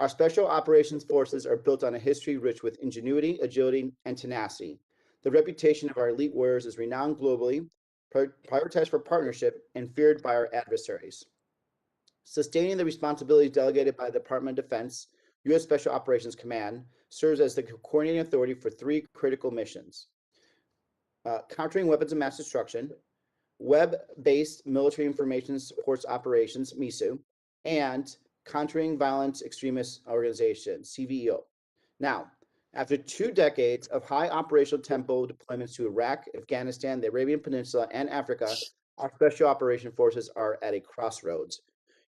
Our special operations forces are built on a history rich with ingenuity, agility, and tenacity. The reputation of our elite warriors is renowned globally, prioritized for partnership, and feared by our adversaries. Sustaining the responsibilities delegated by the Department of Defense, U.S. Special Operations Command serves as the coordinating authority for three critical missions: countering weapons of mass destruction, web-based military information supports operations, MISU, and countering violent extremist organization, CVEO. Now, after 2 decades of high operational tempo deployments to Iraq, Afghanistan, the Arabian Peninsula, and Africa, our special operation forces are at a crossroads.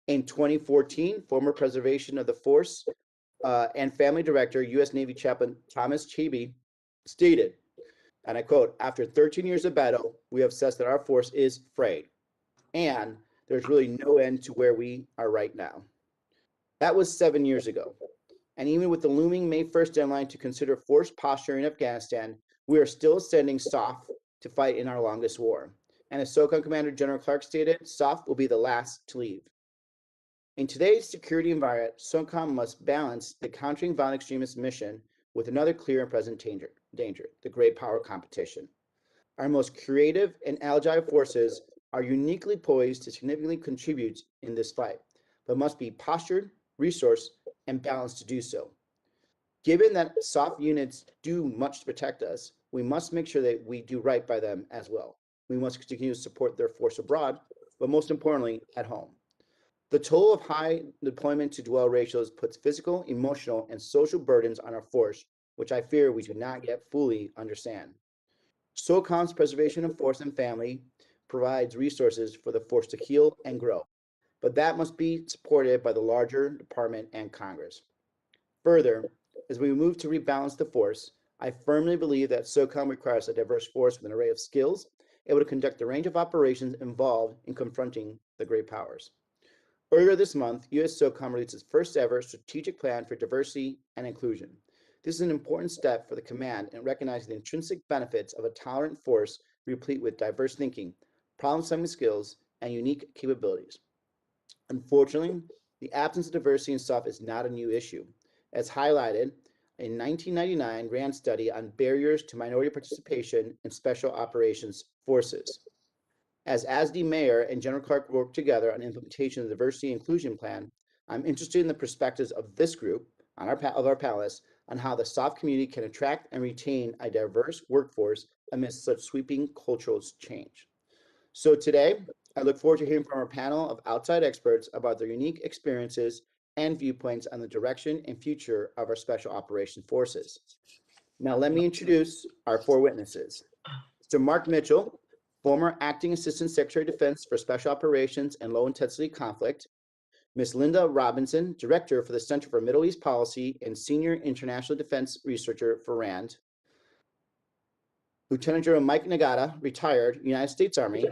In 2014, former Preservation of the Force and Family Director, U.S. Navy Chaplain Thomas Chebe stated, and I quote, "After 13 years of battle, we have assessed that our force is frayed, and there's really no end to where we are right now." That was 7 years ago. And even with the looming May 1st deadline to consider force posture in Afghanistan, we are still sending SOF to fight in our longest war. And as SOCOM Commander General Clark stated, SOF will be the last to leave. In today's security environment, SOCOM must balance the countering violent extremist mission with another clear and present danger, the great power competition. Our most creative and agile forces are uniquely poised to significantly contribute in this fight, but must be postured, resourced, and balanced to do so. Given that SOF units do much to protect us, we must make sure that we do right by them as well. We must continue to support their force abroad, but most importantly, at home. The toll of high deployment to dwell ratios puts physical, emotional, and social burdens on our force, which I fear we do not yet fully understand. SOCOM's Preservation of Force and Family provides resources for the force to heal and grow, but that must be supported by the larger department and Congress. Further, as we move to rebalance the force, I firmly believe that SOCOM requires a diverse force with an array of skills able to conduct a range of operations involved in confronting the great powers. Earlier this month, U.S. SOCOM released its first ever strategic plan for diversity and inclusion. This is an important step for the command in recognizing the intrinsic benefits of a tolerant force replete with diverse thinking, problem-solving skills, and unique capabilities. Unfortunately, the absence of diversity in SOF is not a new issue. As highlighted, a 1999 RAND study on barriers to minority participation in special operations forces. As ASDI Mayor and General Clark work together on implementation of the Diversity and Inclusion Plan, I'm interested in the perspectives of this group of our panelists on how the SOF community can attract and retain a diverse workforce amidst such sweeping cultural change. So today, I look forward to hearing from our panel of outside experts about their unique experiences and viewpoints on the direction and future of our Special Operations Forces. Now, let me introduce our four witnesses. Mr. Mark Mitchell, former Acting Assistant Secretary of Defense for Special Operations and Low Intensity Conflict. Ms. Linda Robinson, Director for the Center for Middle East Policy and Senior International Defense Researcher for RAND. Lieutenant General Mike Nagata, retired, United States Army.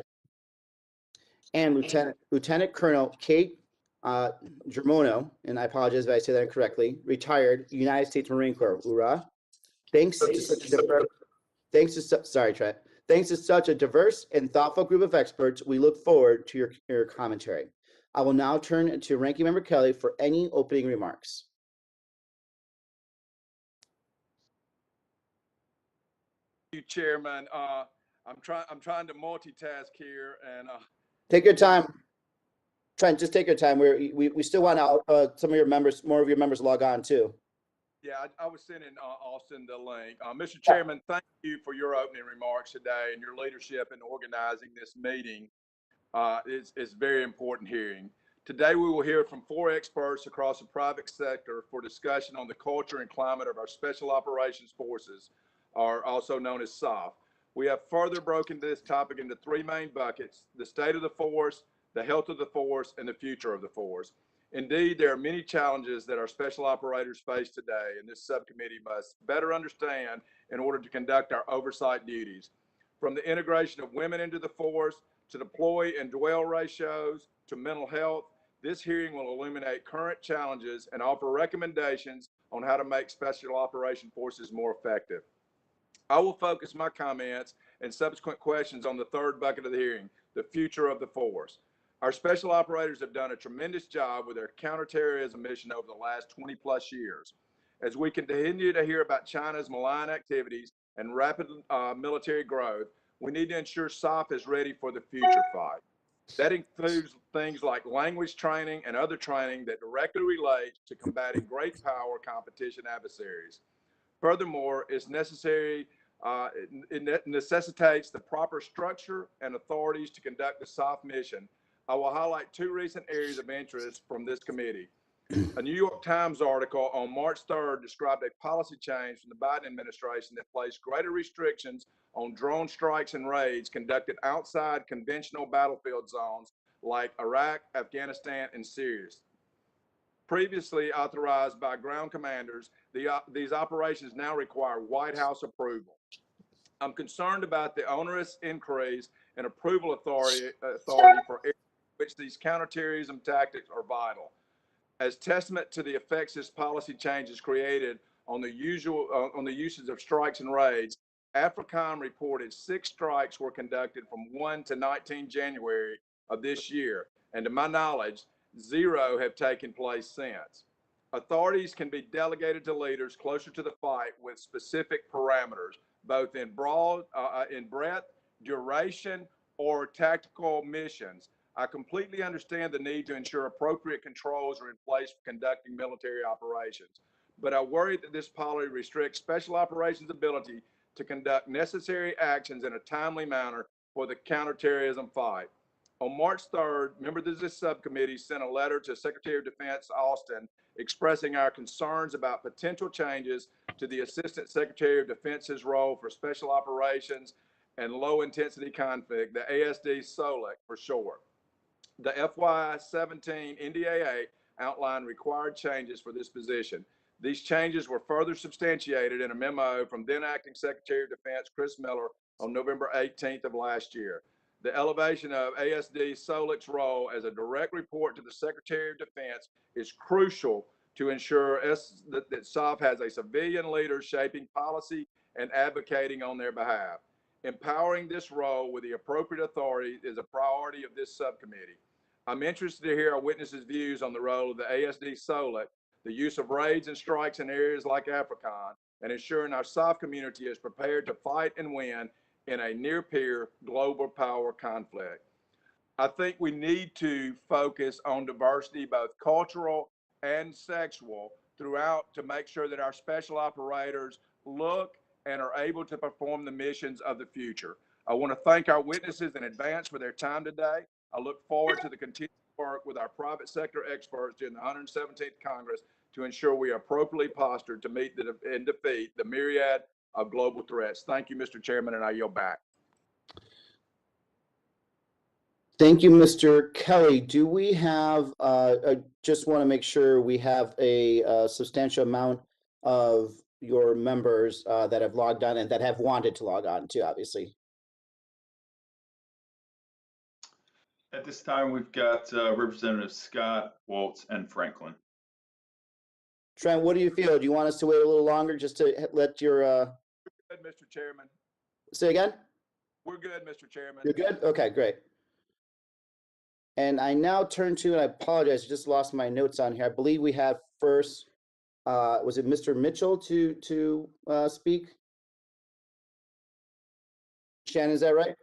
And Lieutenant Colonel Kate Germono, and I apologize if I say that incorrectly, retired, United States Marine Corps. Hoorah. Thanks to such a diverse and thoughtful group of experts, we look forward to your commentary. I will now turn to Ranking Member Kelly for any opening remarks. Thank you, Chairman. I'm trying to multitask here, and take your time. Just take your time. We still want some of your members, more of your members, log on too. Yeah, I was sending Austin the link. Mr. Chairman, thank you for your opening remarks today and your leadership in organizing this meeting. It's very important hearing. Today, we will hear from 4 experts across the private sector for discussion on the culture and climate of our Special Operations Forces, or also known as SOF. We have further broken this topic into 3 main buckets: the state of the force, the health of the force, and the future of the force. Indeed, there are many challenges that our special operators face today, and this subcommittee must better understand in order to conduct our oversight duties. From the integration of women into the force, to deploy and dwell ratios, to mental health, this hearing will illuminate current challenges and offer recommendations on how to make special operation forces more effective. I will focus my comments and subsequent questions on the 3rd bucket of the hearing, the future of the force. Our special operators have done a tremendous job with their counterterrorism mission over the last 20 plus years. As we continue to hear about China's malign activities and rapid military growth, we need to ensure SOF is ready for the future fight. That includes things like language training and other training that directly relates to combating great power competition adversaries. Furthermore, it necessitates the proper structure and authorities to conduct the SOF mission. I will highlight two recent areas of interest from this committee. A New York Times article on March 3rd described a policy change from the Biden administration that placed greater restrictions on drone strikes and raids conducted outside conventional battlefield zones like Iraq, Afghanistan, and Syria. Previously authorized by ground commanders, these operations now require White House approval. I'm concerned about the onerous increase in approval authority for areas in which these counterterrorism tactics are vital. As testament to the effects this policy change has created on the usage of strikes and raids, AFRICOM reported 6 strikes were conducted from 1 to 19 January of this year, and to my knowledge, 0 have taken place since. Authorities can be delegated to leaders closer to the fight with specific parameters, both in breadth, duration, or tactical missions. I completely understand the need to ensure appropriate controls are in place for conducting military operations, but I worry that this policy restricts special operations' ability to conduct necessary actions in a timely manner for the counterterrorism fight. On March 3rd, members of this subcommittee sent a letter to Secretary of Defense Austin expressing our concerns about potential changes to the Assistant Secretary of Defense's role for special operations and low intensity conflict, the ASD SOLIC for short. The FY17 NDAA outlined required changes for this position. These changes were further substantiated in a memo from then Acting Secretary of Defense Chris Miller on November 18th of last year. The elevation of ASD SOLIC's role as a direct report to the Secretary of Defense is crucial to ensure that SOF has a civilian leader shaping policy and advocating on their behalf. Empowering this role with the appropriate authority is a priority of this subcommittee. I'm interested to hear our witnesses' views on the role of the ASD SOLIC, the use of raids and strikes in areas like AFRICOM, and ensuring our SOF community is prepared to fight and win in a near-peer global power conflict. I think we need to focus on diversity, both cultural and sexual, throughout to make sure that our special operators look and are able to perform the missions of the future. I want to thank our witnesses in advance for their time today. I look forward to the continued work with our private sector experts during the 117th Congress to ensure we are appropriately postured to meet and defeat the myriad of global threats. Thank you, Mr. Chairman, and I yield back. Thank you, Mr. Kelly. Do we have, I just want to make sure we have a substantial amount of your members that have logged on and that have wanted to log on too, obviously. At this time, we've got Representatives Scott, Waltz, and Franklin. Trent, what do you feel? Do you want us to wait a little longer just to let your... Good, Mr. Chairman. Say again? We're good, Mr. Chairman. You're good? Okay, great. And I now turn to, and I apologize, I just lost my notes on here. I believe we had first, was it Mr. Mitchell to speak? Shannon, is that right?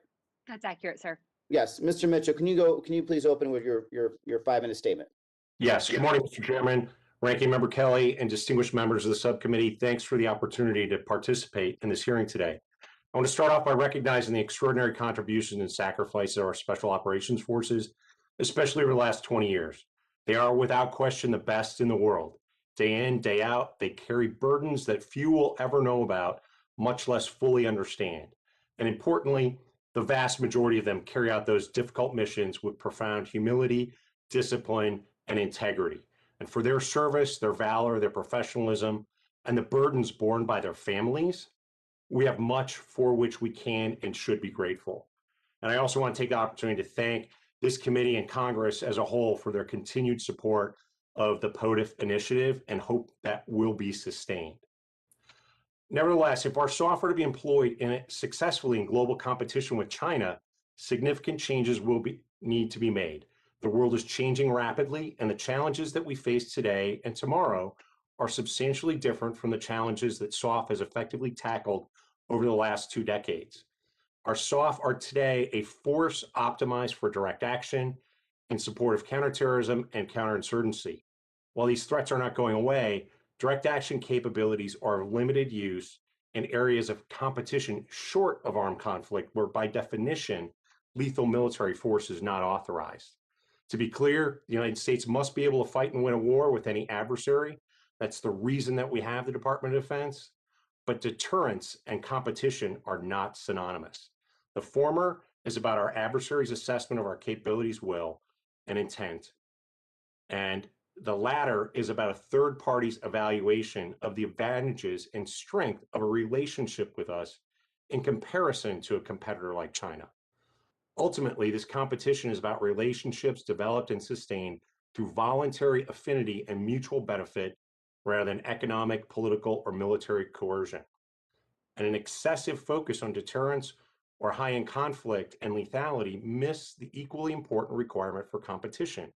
That's accurate, sir. Yes, Mr. Mitchell, can you please open with your 5-minute statement? Yes, good morning, Mr. Chairman, Ranking Member Kelly, and distinguished members of the subcommittee. Thanks for the opportunity to participate in this hearing today. I want to start off by recognizing the extraordinary contributions and sacrifices of our special operations forces, especially over the last 20 years. They are without question the best in the world. Day in, day out, they carry burdens that few will ever know about, much less fully understand. And importantly, the vast majority of them carry out those difficult missions with profound humility, discipline, and integrity. And for their service, their valor, their professionalism, and the burdens borne by their families, we have much for which we can and should be grateful. And I also want to take the opportunity to thank this committee and Congress as a whole for their continued support of the POTFF initiative and hope that will be sustained. Nevertheless, if our software to be employed successfully in global competition with China, significant changes will need to be made. The world is changing rapidly, and the challenges that we face today and tomorrow are substantially different from the challenges that SOF has effectively tackled over the last 2 decades. Our SOF are today a force optimized for direct action in support of counterterrorism and counterinsurgency. While these threats are not going away, direct action capabilities are of limited use in areas of competition short of armed conflict, where by definition, lethal military force is not authorized. To be clear, the United States must be able to fight and win a war with any adversary. That's the reason that we have the Department of Defense. But deterrence and competition are not synonymous. The former is about our adversary's assessment of our capabilities, will, and intent. And the latter is about a third party's evaluation of the advantages and strength of a relationship with us in comparison to a competitor like China. Ultimately, this competition is about relationships developed and sustained through voluntary affinity and mutual benefit rather than economic, political, or military coercion. And an excessive focus on deterrence or high-end conflict and lethality miss the equally important requirement for competition.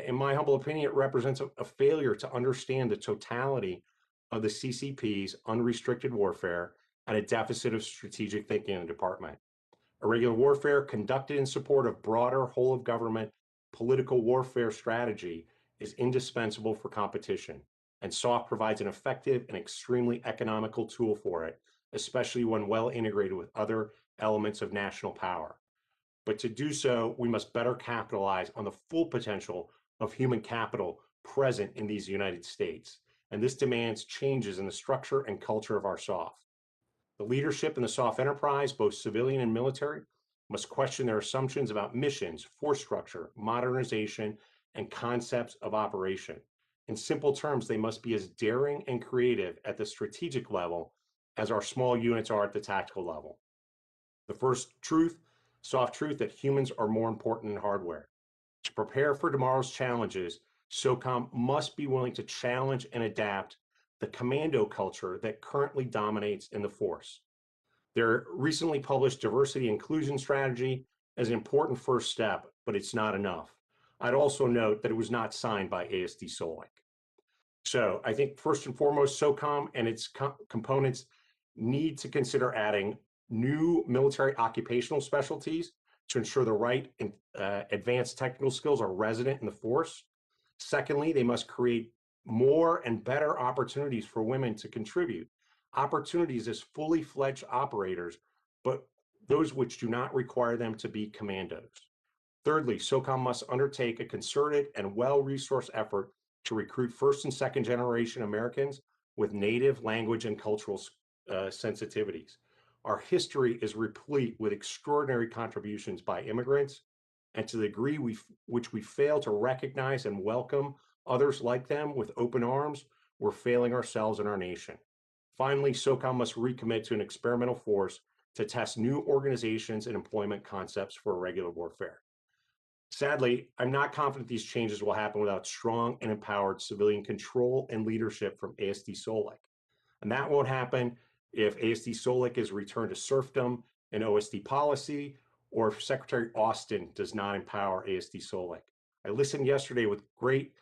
In my humble opinion, it represents a failure to understand the totality of the CCP's unrestricted warfare and a deficit of strategic thinking in the department. Irregular warfare conducted in support of broader whole of government political warfare strategy is indispensable for competition, and SOF provides an effective and extremely economical tool for it, especially when well integrated with other elements of national power. But to do so, we must better capitalize on the full potential of human capital present in these United States, and this demands changes in the structure and culture of our SOF. The leadership in the SOF enterprise, both civilian and military, must question their assumptions about missions, force structure, modernization, and concepts of operation. In simple terms, they must be as daring and creative at the strategic level as our small units are at the tactical level. The first truth, SOF truth, that humans are more important than hardware. To prepare for tomorrow's challenges, SOCOM must be willing to challenge and adapt the commando culture that currently dominates in the force. Their recently published diversity inclusion strategy is an important first step, but it's not enough. I'd also note that it was not signed by ASD Solic. So I think first and foremost, SOCOM and its components need to consider adding new military occupational specialties to ensure the right advanced technical skills are resident in the force. Secondly, they must create more and better opportunities for women to contribute, opportunities as fully fledged operators, but those which do not require them to be commandos. Thirdly, SOCOM must undertake a concerted and well-resourced effort to recruit first and second generation Americans with native language and cultural sensitivities. Our history is replete with extraordinary contributions by immigrants, and to the degree which we fail to recognize and welcome others like them with open arms, we're failing ourselves and our nation. Finally, SOCOM must recommit to an experimental force to test new organizations and employment concepts for irregular warfare. Sadly, I'm not confident these changes will happen without strong and empowered civilian control and leadership from ASD Solic. And that won't happen if ASD Solic is returned to serfdom and OSD policy, or if Secretary Austin does not empower ASD Solic. I listened yesterday with great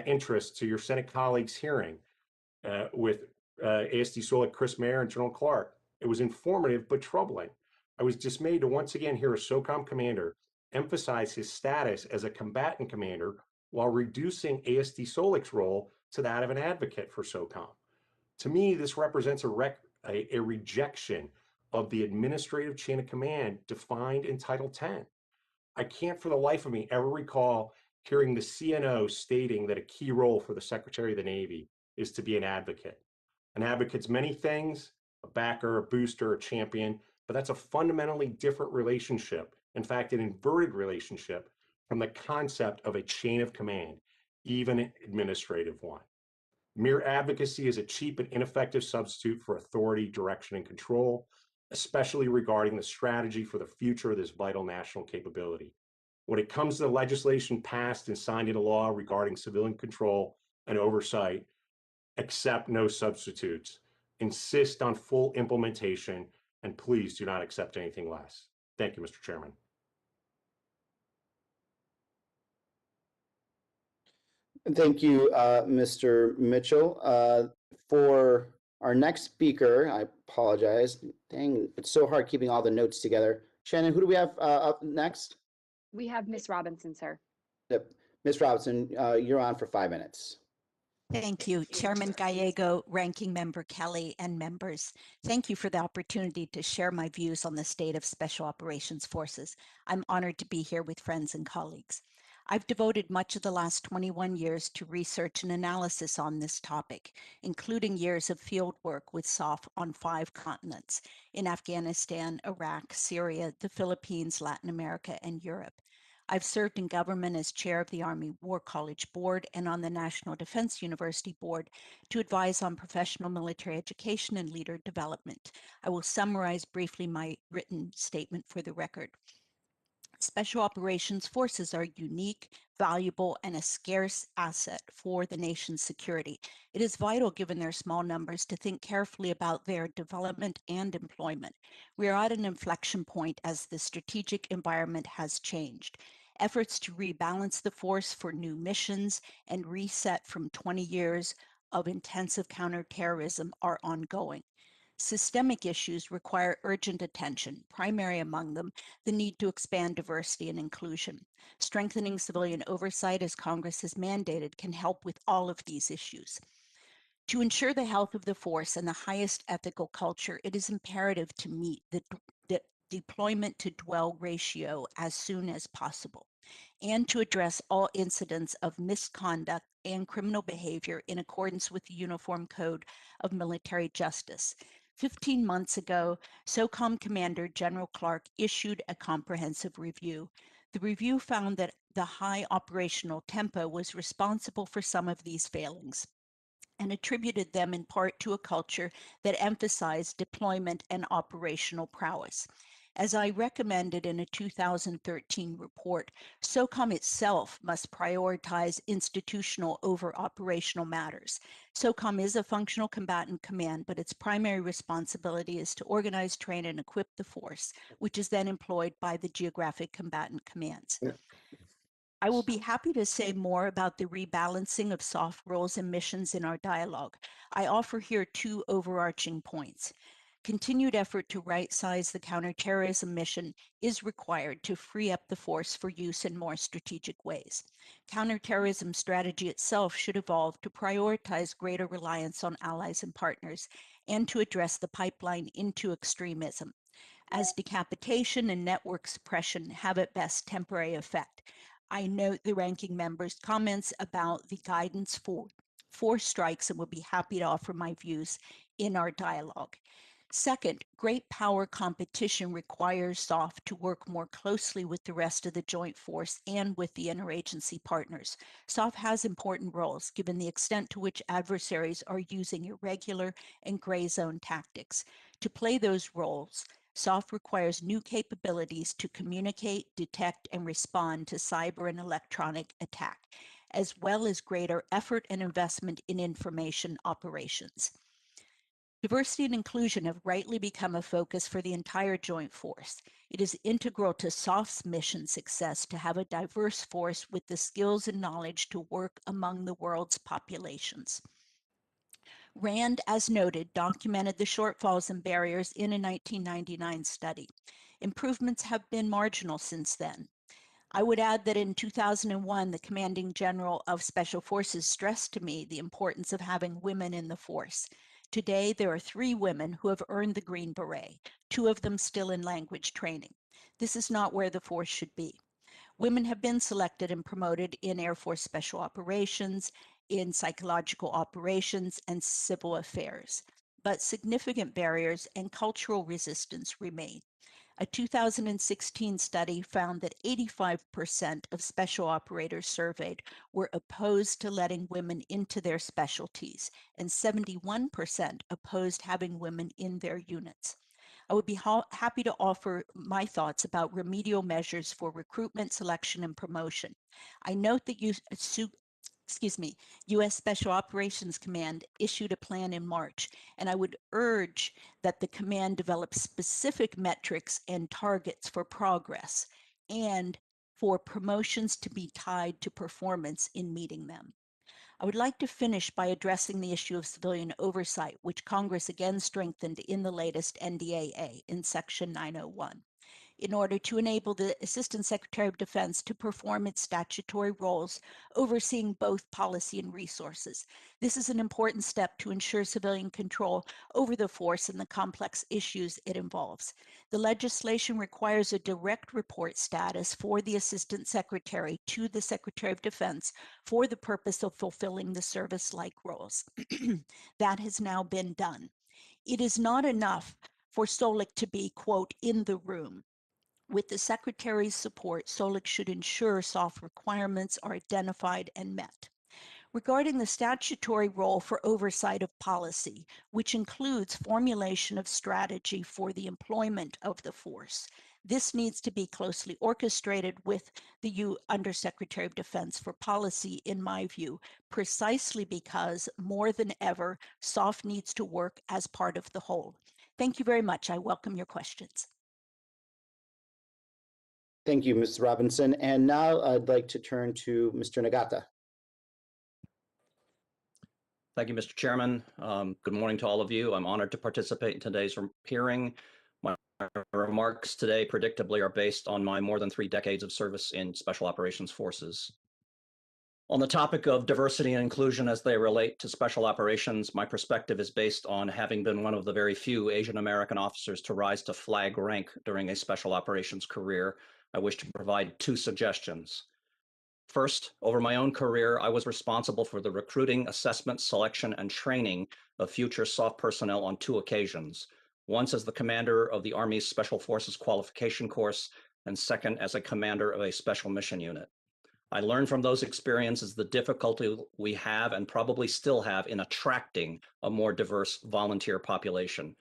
interest to your Senate colleagues' hearing with ASD Solic, Chris Mayer, and General Clark. It was informative but troubling. I was dismayed to once again hear a SOCOM commander emphasize his status as a combatant commander while reducing ASD Solic's role to that of an advocate for SOCOM. To me, this represents a rejection of the administrative chain of command defined in Title 10. I can't for the life of me ever recall hearing the CNO stating that a key role for the Secretary of the Navy is to be an advocate. An advocate's many things, a backer, a booster, a champion, but that's a fundamentally different relationship. In fact, an inverted relationship from the concept of a chain of command, even an administrative one. Mere advocacy is a cheap and ineffective substitute for authority, direction, and control, especially regarding the strategy for the future of this vital national capability. When it comes to the legislation passed and signed into law regarding civilian control and oversight, accept no substitutes. Insist on full implementation, and please do not accept anything less. Thank you, Mr. Chairman. Thank you, Mr. Mitchell. For our next speaker, I apologize. Dang, it's so hard keeping all the notes together. Shannon, who do we have up next? We have Miss Robinson, sir. Yep. Ms. Robinson, you're on for 5 minutes. Thank you, Chairman Gallego, Ranking Member Kelly, and members. Thank you for the opportunity to share my views on the state of Special Operations Forces. I'm honored to be here with friends and colleagues. I've devoted much of the last 21 years to research and analysis on this topic, including years of field work with SOF on 5 continents, in Afghanistan, Iraq, Syria, the Philippines, Latin America, and Europe. I've served in government as chair of the Army War College Board and on the National Defense University Board to advise on professional military education and leader development. I will summarize briefly my written statement for the record. Special Operations Forces are unique, valuable, and a scarce asset for the nation's security. It is vital, given their small numbers, to think carefully about their development and employment. We are at an inflection point as the strategic environment has changed. Efforts to rebalance the force for new missions and reset from 20 years of intensive counterterrorism are ongoing. Systemic issues require urgent attention, primary among them the need to expand diversity and inclusion. Strengthening civilian oversight, as Congress has mandated, can help with all of these issues. To ensure the health of the force and the highest ethical culture, it is imperative to meet the deployment to dwell ratio as soon as possible, and to address all incidents of misconduct and criminal behavior in accordance with the Uniform Code of Military Justice. 15 months ago, SOCOM Commander General Clark issued a comprehensive review. The review found that the high operational tempo was responsible for some of these failings, and attributed them in part to a culture that emphasized deployment and operational prowess. As I recommended in a 2013 report, SOCOM itself must prioritize institutional over operational matters. SOCOM is a functional combatant command, but its primary responsibility is to organize, train, and equip the force, which is then employed by the geographic combatant commands. I will be happy to say more about the rebalancing of SOF roles and missions in our dialogue. I offer here 2 overarching points. Continued effort to right-size the counterterrorism mission is required to free up the force for use in more strategic ways. Counterterrorism strategy itself should evolve to prioritize greater reliance on allies and partners and to address the pipeline into extremism, as decapitation and network suppression have at best temporary effect. I note the ranking member's comments about the guidance for strikes and will be happy to offer my views in our dialogue. Second, great power competition requires SOF to work more closely with the rest of the joint force and with the interagency partners. SOF has important roles given the extent to which adversaries are using irregular and gray zone tactics. To play those roles, SOF requires new capabilities to communicate, detect, and respond to cyber and electronic attack, as well as greater effort and investment in information operations. Diversity and inclusion have rightly become a focus for the entire joint force. It is integral to SOF's mission success to have a diverse force with the skills and knowledge to work among the world's populations. RAND, as noted, documented the shortfalls and barriers in a 1999 study. Improvements have been marginal since then. I would add that in 2001, the Commanding General of Special Forces stressed to me the importance of having women in the force. Today, there are 3 women who have earned the Green Beret, 2 of them still in language training. This is not where the force should be. Women have been selected and promoted in Air Force Special Operations, in psychological operations, and civil affairs. But significant barriers and cultural resistance remain. A 2016 study found that 85% of special operators surveyed were opposed to letting women into their specialties, and 71% opposed having women in their units. I would be happy to offer my thoughts about remedial measures for recruitment, selection, and promotion. I note that U.S. Special Operations Command issued a plan in March, and I would urge that the command develop specific metrics and targets for progress and for promotions to be tied to performance in meeting them. I would like to finish by addressing the issue of civilian oversight, which Congress again strengthened in the latest NDAA in Section 901. In order to enable the Assistant Secretary of Defense to perform its statutory roles, overseeing both policy and resources. This is an important step to ensure civilian control over the force and the complex issues it involves. The legislation requires a direct report status for the Assistant Secretary to the Secretary of Defense for the purpose of fulfilling the service-like roles. That has now been done. It is not enough for SOLIC to be, quote, in the room. With the Secretary's support, SOLIC should ensure SOF requirements are identified and met. Regarding the statutory role for oversight of policy, which includes formulation of strategy for the employment of the force, this needs to be closely orchestrated with the Undersecretary of Defense for Policy, in my view, precisely because more than ever, SOF needs to work as part of the whole. Thank you very much. I welcome your questions. Thank you, Ms. Robinson. And now I'd like to turn to Mr. Nagata. Thank you, Mr. Chairman. Good morning to all of you. I'm honored to participate in today's hearing. My remarks today predictably are based on my more than 3 decades of service in Special Operations Forces. On the topic of diversity and inclusion as they relate to special operations, my perspective is based on having been one of the very few Asian American officers to rise to flag rank during a special operations career. I wish to provide 2 suggestions. First, over my own career, I was responsible for the recruiting, assessment, selection, and training of future SOF personnel on 2 occasions. Once as the commander of the Army's Special Forces Qualification Course, and second as a commander of a special mission unit. I learned from those experiences the difficulty we have and probably still have in attracting a more diverse volunteer population.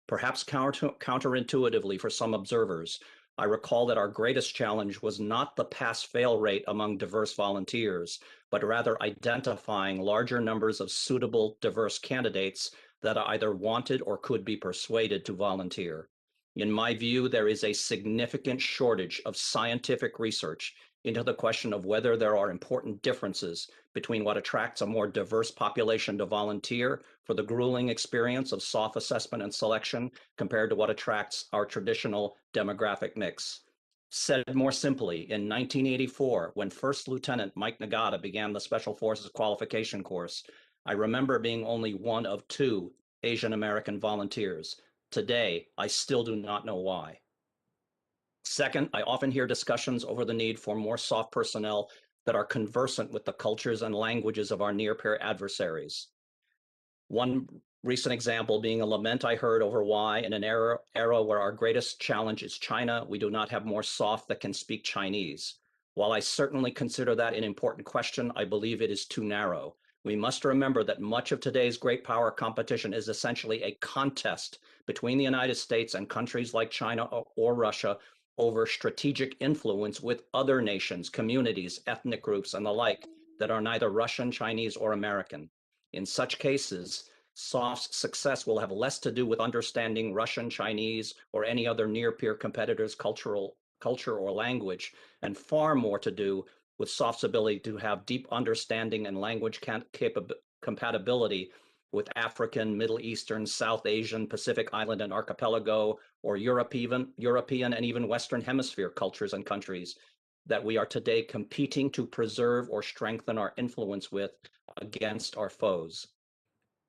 Perhaps counterintuitively for some observers, I recall that our greatest challenge was not the pass-fail rate among diverse volunteers, but rather identifying larger numbers of suitable diverse candidates that either wanted or could be persuaded to volunteer. In my view, there is a significant shortage of scientific research into the question of whether there are important differences between what attracts a more diverse population to volunteer for the grueling experience of SOF assessment and selection compared to what attracts our traditional demographic mix. Said more simply, in 1984, when First Lieutenant Mike Nagata began the Special Forces Qualification Course, I remember being only one of 2 Asian American volunteers. Today, I still do not know why. Second, I often hear discussions over the need for more SOF personnel that are conversant with the cultures and languages of our near-peer adversaries. One recent example being a lament I heard over why, in an era where our greatest challenge is China, we do not have more SOF that can speak Chinese. While I certainly consider that an important question, I believe it is too narrow. We must remember that much of today's great power competition is essentially a contest between the United States and countries like China or Russia over strategic influence with other nations, communities, ethnic groups, and the like that are neither Russian, Chinese, or American. In such cases, SOF's success will have less to do with understanding Russian, Chinese, or any other near-peer competitor's culture or language, and far more to do with SOF's ability to have deep understanding and language compatibility with African, Middle Eastern, South Asian, Pacific Island and Archipelago, or European and even Western Hemisphere cultures and countries that we are today competing to preserve or strengthen our influence with against our foes.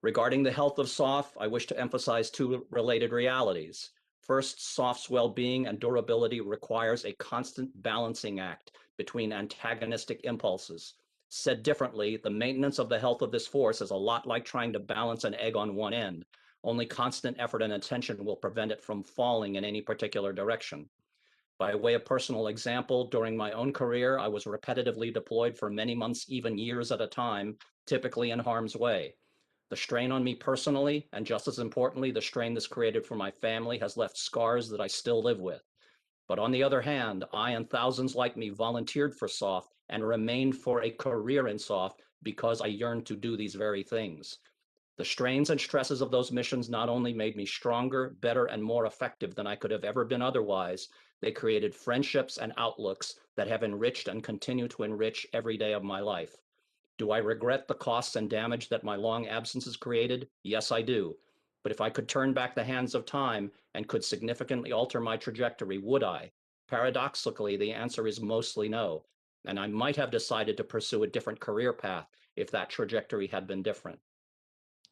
Regarding the health of SOF, I wish to emphasize 2 related realities. First, SOF's well-being and durability requires a constant balancing act between antagonistic impulses. Said differently, the maintenance of the health of this force is a lot like trying to balance an egg on one end. Only constant effort and attention will prevent it from falling in any particular direction. By way of personal example, during my own career, I was repetitively deployed for many months, even years at a time, typically in harm's way. The strain on me personally, and just as importantly, the strain this created for my family has left scars that I still live with. But on the other hand, I and thousands like me volunteered for SOF and remained for a career in SOF because I yearned to do these very things. The strains and stresses of those missions not only made me stronger, better, and more effective than I could have ever been otherwise, they created friendships and outlooks that have enriched and continue to enrich every day of my life. Do I regret the costs and damage that my long absences created? Yes, I do. But if I could turn back the hands of time and could significantly alter my trajectory, would I? Paradoxically, the answer is mostly no. And I might have decided to pursue a different career path if that trajectory had been different.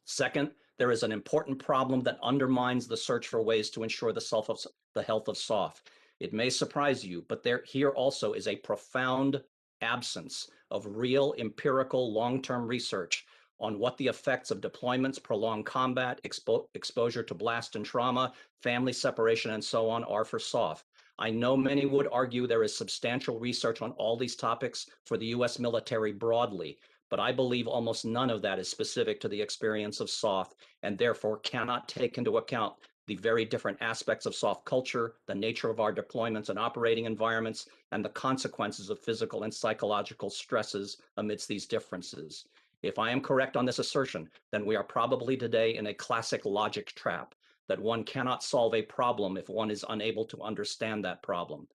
Second, there is an important problem that undermines the search for ways to ensure the health of SOF. It may surprise you, but here also is a profound absence of real empirical long-term research on what the effects of deployments, prolonged combat, exposure to blast and trauma, family separation, and so on are for SOF. I know many would argue there is substantial research on all these topics for the US military broadly, but I believe almost none of that is specific to the experience of SOF and therefore cannot take into account the very different aspects of SOF culture, the nature of our deployments and operating environments, and the consequences of physical and psychological stresses amidst these differences. If I am correct on this assertion, then we are probably today in a classic logic trap that one cannot solve a problem if one is unable to understand that problem.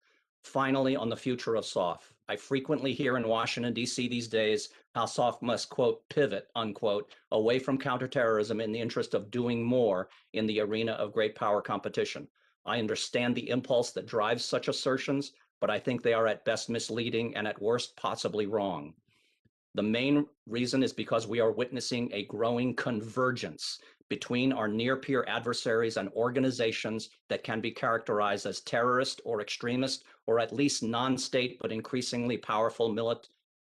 Finally, on the future of SOF, I frequently hear in Washington, D.C. these days how SOF must, quote, pivot, unquote, away from counterterrorism in the interest of doing more in the arena of great power competition. I understand the impulse that drives such assertions, but I think they are at best misleading and at worst possibly wrong. The main reason is because we are witnessing a growing convergence between our near-peer adversaries and organizations that can be characterized as terrorist or extremist, or at least non-state but increasingly powerful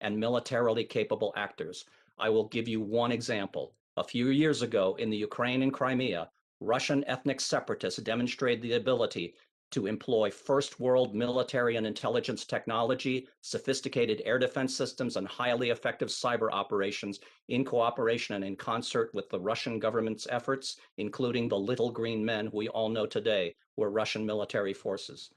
and militarily capable actors. I will give you one example. A few years ago in the Ukraine and Crimea, Russian ethnic separatists demonstrated the ability to employ first world military and intelligence technology, sophisticated air defense systems, and highly effective cyber operations in cooperation and in concert with the Russian government's efforts, including the little green men we all know today were Russian military forces.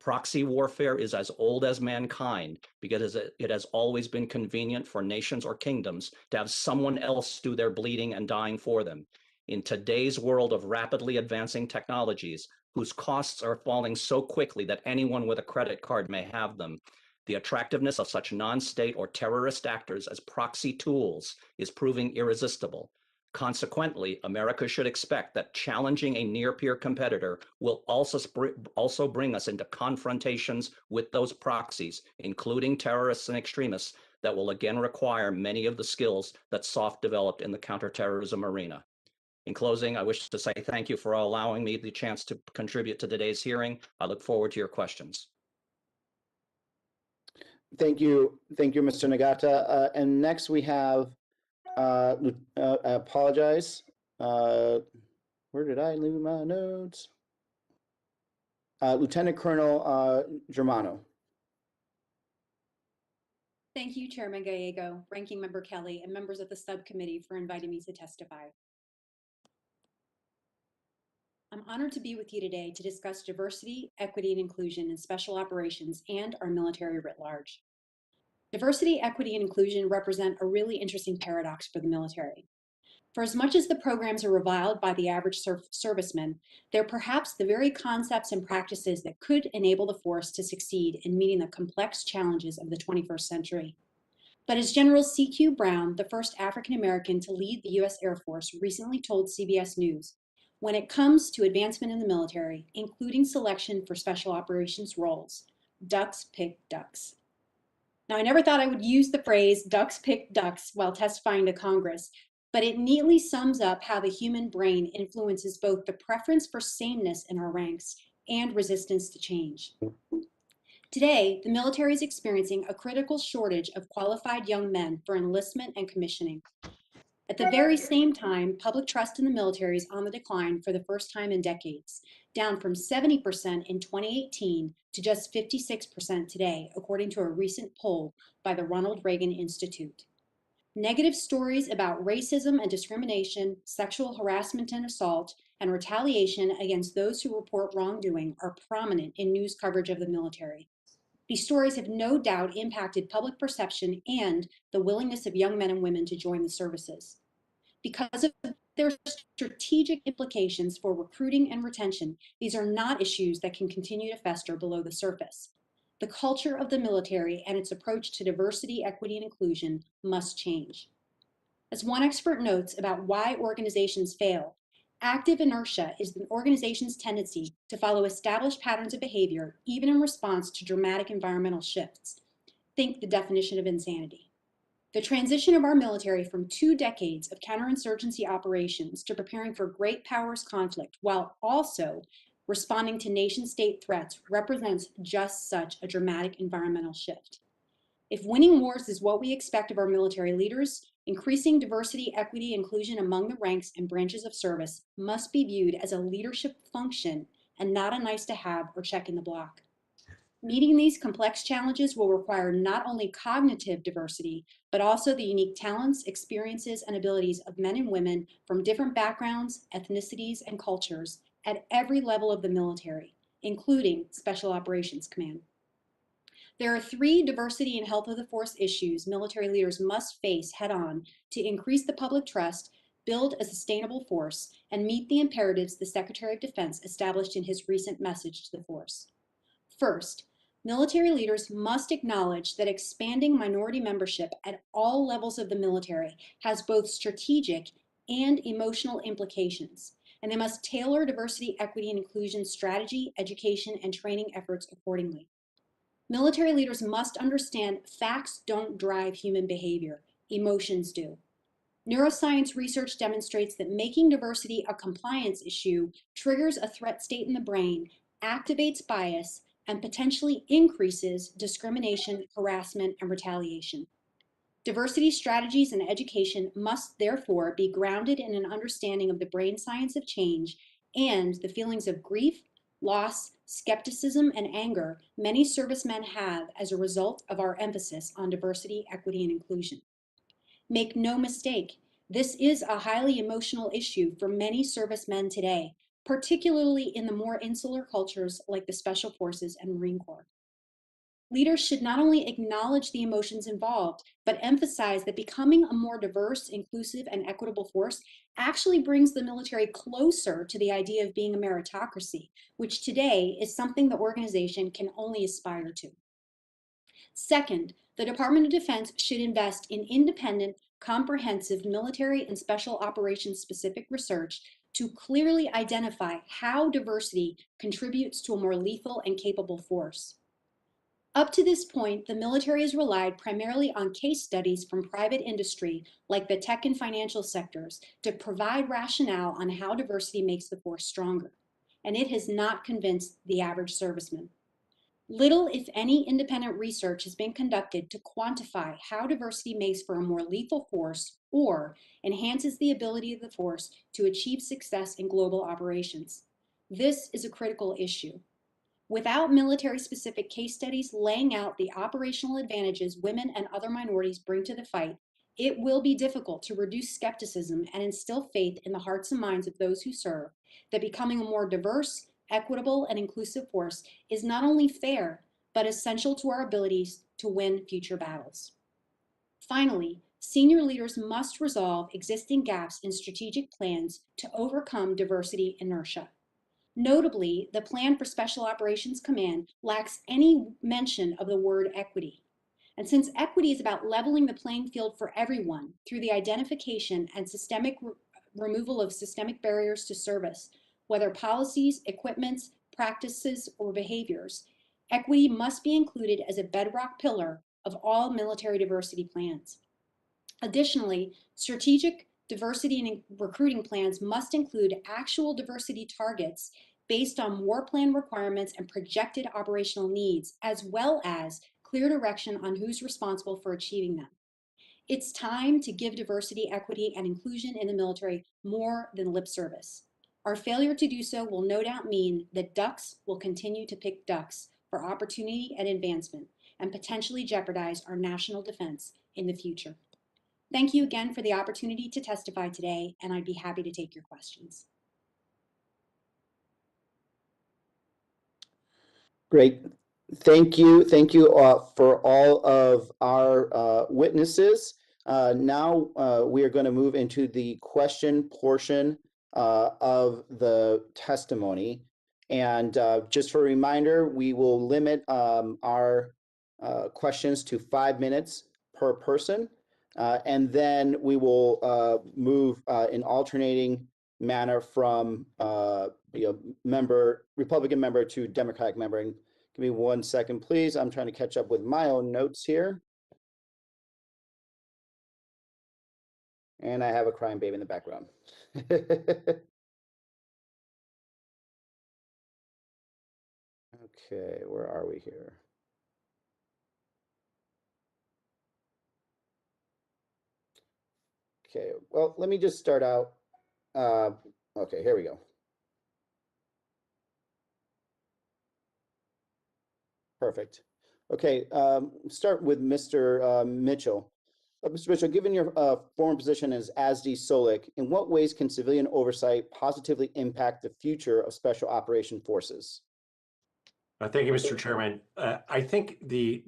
Proxy warfare is as old as mankind because it has always been convenient for nations or kingdoms to have someone else do their bleeding and dying for them. In today's world of rapidly advancing technologies, whose costs are falling so quickly that anyone with a credit card may have them, the attractiveness of such non-state or terrorist actors as proxy tools is proving irresistible. Consequently, America should expect that challenging a near-peer competitor will also bring us into confrontations with those proxies, including terrorists and extremists, that will again require many of the skills that SOF developed in the counterterrorism arena. In closing, I wish to say thank you for allowing me the chance to contribute to today's hearing. I look forward to your questions. Thank you, Mr. Nagata. And next we have, I apologize. Where did I leave my notes? Lieutenant Colonel Germano. Thank you, Chairman Gallego, Ranking Member Kelly, and members of the subcommittee for inviting me to testify. I'm honored to be with you today to discuss diversity, equity, and inclusion in special operations and our military writ large. Diversity, equity, and inclusion represent a really interesting paradox for the military. For as much as the programs are reviled by the average serviceman, they're perhaps the very concepts and practices that could enable the force to succeed in meeting the complex challenges of the 21st century. But as General C.Q. Brown, the first African American to lead the U.S. Air Force, recently told CBS News, when it comes to advancement in the military, including selection for special operations roles, ducks pick ducks. Now, I never thought I would use the phrase ducks pick ducks while testifying to Congress, but it neatly sums up how the human brain influences both the preference for sameness in our ranks and resistance to change. Today, the military is experiencing a critical shortage of qualified young men for enlistment and commissioning. At the very same time, public trust in the military is on the decline for the first time in decades, down from 70% in 2018 to just 56% today, according to a recent poll by the Ronald Reagan Institute. Negative stories about racism and discrimination, sexual harassment and assault, and retaliation against those who report wrongdoing are prominent in news coverage of the military. These stories have no doubt impacted public perception and the willingness of young men and women to join the services. Because of their strategic implications for recruiting and retention, these are not issues that can continue to fester below the surface. The culture of the military and its approach to diversity, equity, and inclusion must change. As one expert notes about why organizations fail, active inertia is an organization's tendency to follow established patterns of behavior, even in response to dramatic environmental shifts. Think the definition of insanity. The transition of our military from 2 decades of counterinsurgency operations to preparing for great powers conflict while also responding to nation-state threats represents just such a dramatic environmental shift. If winning wars is what we expect of our military leaders, increasing diversity, equity, inclusion among the ranks and branches of service must be viewed as a leadership function and not a nice to have or check in the block. Meeting these complex challenges will require not only cognitive diversity, but also the unique talents, experiences, and abilities of men and women from different backgrounds, ethnicities, and cultures at every level of the military, including Special Operations Command. There are 3 diversity and health of the force issues military leaders must face head-on to increase the public trust, build a sustainable force, and meet the imperatives the Secretary of Defense established in his recent message to the force. First, military leaders must acknowledge that expanding minority membership at all levels of the military has both strategic and emotional implications, and they must tailor diversity, equity, and inclusion strategy, education, and training efforts accordingly. Military leaders must understand facts don't drive human behavior, emotions do. Neuroscience research demonstrates that making diversity a compliance issue triggers a threat state in the brain, activates bias, and potentially increases discrimination, harassment, and retaliation. Diversity strategies and education must therefore be grounded in an understanding of the brain science of change and the feelings of grief, loss, skepticism, and anger many servicemen have as a result of our emphasis on diversity, equity, and inclusion. Make no mistake, this is a highly emotional issue for many servicemen today, particularly in the more insular cultures like the Special Forces and Marine Corps. Leaders should not only acknowledge the emotions involved, but emphasize that becoming a more diverse, inclusive, and equitable force actually brings the military closer to the idea of being a meritocracy, which today is something the organization can only aspire to. Second, the Department of Defense should invest in independent, comprehensive military and special operations specific research to clearly identify how diversity contributes to a more lethal and capable force. Up to this point, the military has relied primarily on case studies from private industry, like the tech and financial sectors, to provide rationale on how diversity makes the force stronger. And it has not convinced the average serviceman. Little, if any, independent research has been conducted to quantify how diversity makes for a more lethal force or enhances the ability of the force to achieve success in global operations. This is a critical issue. Without military-specific case studies laying out the operational advantages women and other minorities bring to the fight, it will be difficult to reduce skepticism and instill faith in the hearts and minds of those who serve that becoming a more diverse, equitable, and inclusive force is not only fair, but essential to our abilities to win future battles. Finally, senior leaders must resolve existing gaps in strategic plans to overcome diversity inertia. Notably, the plan for Special Operations Command lacks any mention of the word equity. And since equity is about leveling the playing field for everyone through the identification and systemic removal of systemic barriers to service, whether policies, equipments, practices, or behaviors, equity must be included as a bedrock pillar of all military diversity plans. Additionally, strategic diversity and recruiting plans must include actual diversity targets based on war plan requirements and projected operational needs, as well as clear direction on who's responsible for achieving them. It's time to give diversity, equity, and inclusion in the military more than lip service. Our failure to do so will no doubt mean that ducks will continue to pick ducks for opportunity and advancement and potentially jeopardize our national defense in the future. Thank you again for the opportunity to testify today, and I'd be happy to take your questions. Great. Thank you. Thank you for all of our witnesses. Now we are going to move into the question portion of the testimony. And just for a reminder, we will limit our questions to 5 minutes per person. And then we will move in alternating manner from Republican member to Democratic member. And give me 1 second, please. I'm trying to catch up with my own notes here. And I have a crying baby in the background. Okay, where are we here? Okay, well, let me just start out. Okay, here we go. Perfect. Okay, start with Mr. Mitchell. Mr. Mitchell, given your former position as ASD SOLIC, in what ways can civilian oversight positively impact the future of Special Operation Forces? Thank you, Mr. Chairman. I think the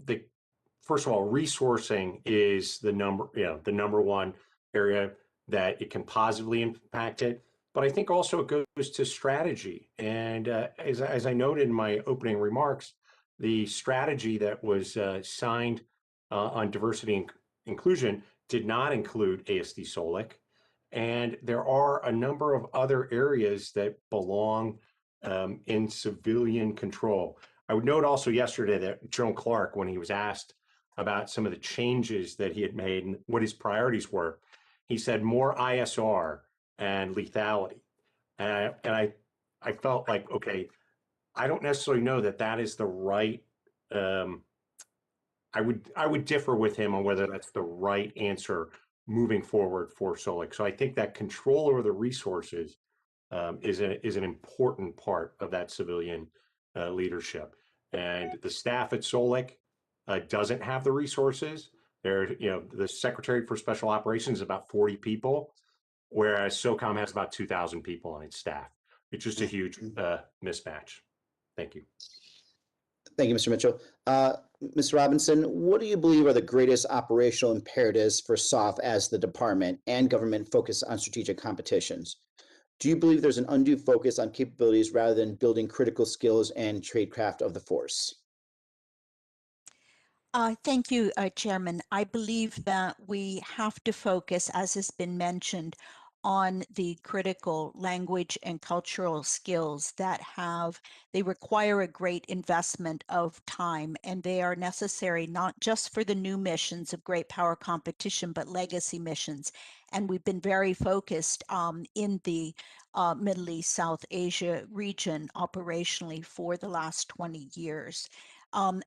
first of all, resourcing is the number one area that it can positively impact it. But I think also it goes to strategy. And as I noted in my opening remarks, the strategy that was signed on diversity and inclusion did not include ASD SOLIC. And there are a number of other areas that belong in civilian control. I would note also yesterday that General Clark, when he was asked about some of the changes that he had made and what his priorities were, he said more ISR and lethality. And I felt like, okay, I don't necessarily know that that is the right. I would differ with him on whether that's the right answer moving forward for SOLIC. So I think that control over the resources is an important part of that civilian leadership. And the staff at SOLIC doesn't have the resources. The Secretary for Special Operations is about 40 people, whereas SOCOM has about 2,000 people on its staff. It's just a huge mismatch. Thank you. Thank you, Mr. Mitchell. Mr. Robinson, what do you believe are the greatest operational imperatives for SOF as the department and government focus on strategic competitions? Do you believe there's an undue focus on capabilities rather than building critical skills and tradecraft of the force? Thank you, Chairman. I believe that we have to focus, as has been mentioned, on the critical language and cultural skills that they require a great investment of time, and they are necessary not just for the new missions of great power competition, but legacy missions. And we've been very focused in the Middle East, South Asia region operationally for the last 20 years.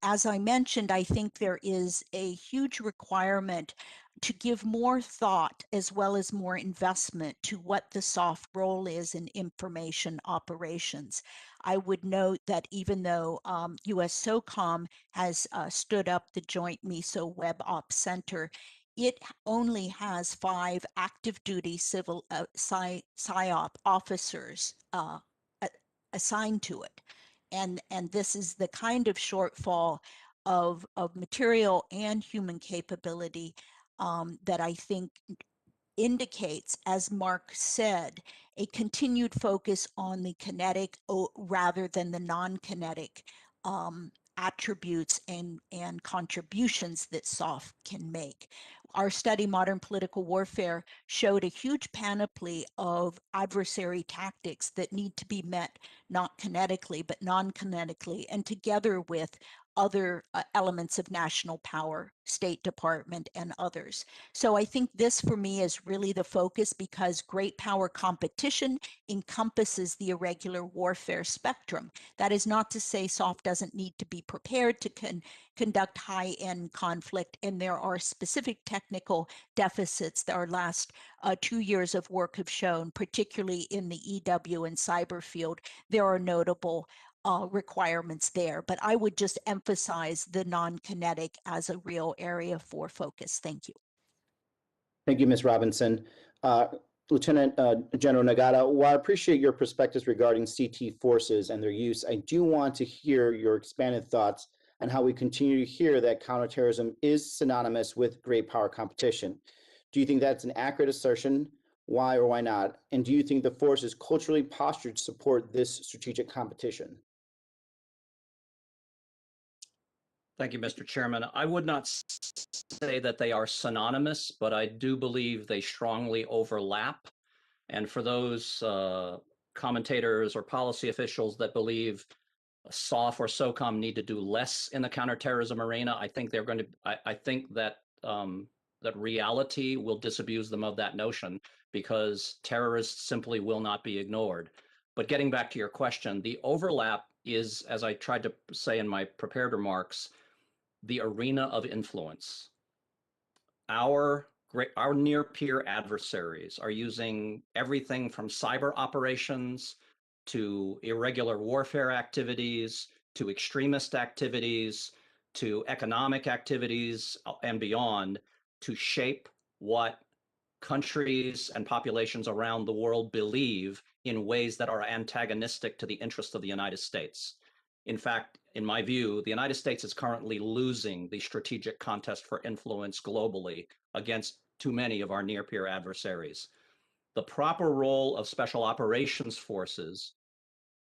As I mentioned, I think there is a huge requirement to give more thought as well as more investment to what the SOF role is in information operations. I would note that even though US SOCOM has stood up the Joint MISO Web Ops Center, it only has 5 active duty civil PSYOP officers assigned to it. And this is the kind of shortfall of material and human capability that I think indicates, as Mark said, a continued focus on the kinetic rather than the non-kinetic attributes and contributions that SOF can make. Our study, Modern Political Warfare, showed a huge panoply of adversary tactics that need to be met not kinetically, but non-kinetically, and together with other elements of national power, State Department, and others. So I think this for me is really the focus, because great power competition encompasses the irregular warfare spectrum. That is not to say SOF doesn't need to be prepared to conduct high-end conflict, and there are specific technical deficits that our last 2 years of work have shown, particularly in the EW and cyber field. There are notable requirements there, but I would just emphasize the non-kinetic as a real area for focus. Thank you. Thank you, Ms. Robinson. Lieutenant General Nagata, while I appreciate your perspectives regarding CT forces and their use, I do want to hear your expanded thoughts on how we continue to hear that counterterrorism is synonymous with great power competition. Do you think that's an accurate assertion? Why or why not? And do you think the force is culturally postured to support this strategic competition? Thank you, Mr. Chairman. I would not say that they are synonymous, but I do believe they strongly overlap. And for those commentators or policy officials that believe SOF or SOCOM need to do less in the counterterrorism arena, I think they're going to. I think that that reality will disabuse them of that notion, because terrorists simply will not be ignored. But getting back to your question, the overlap is, as I tried to say in my prepared remarks, the arena of influence. Our near peer adversaries are using everything from cyber operations to irregular warfare activities to extremist activities to economic activities and beyond to shape what countries and populations around the world believe in ways that are antagonistic to the interests of the United States. In fact, in my view, the United States is currently losing the strategic contest for influence globally against too many of our near peer adversaries. The proper role of special operations forces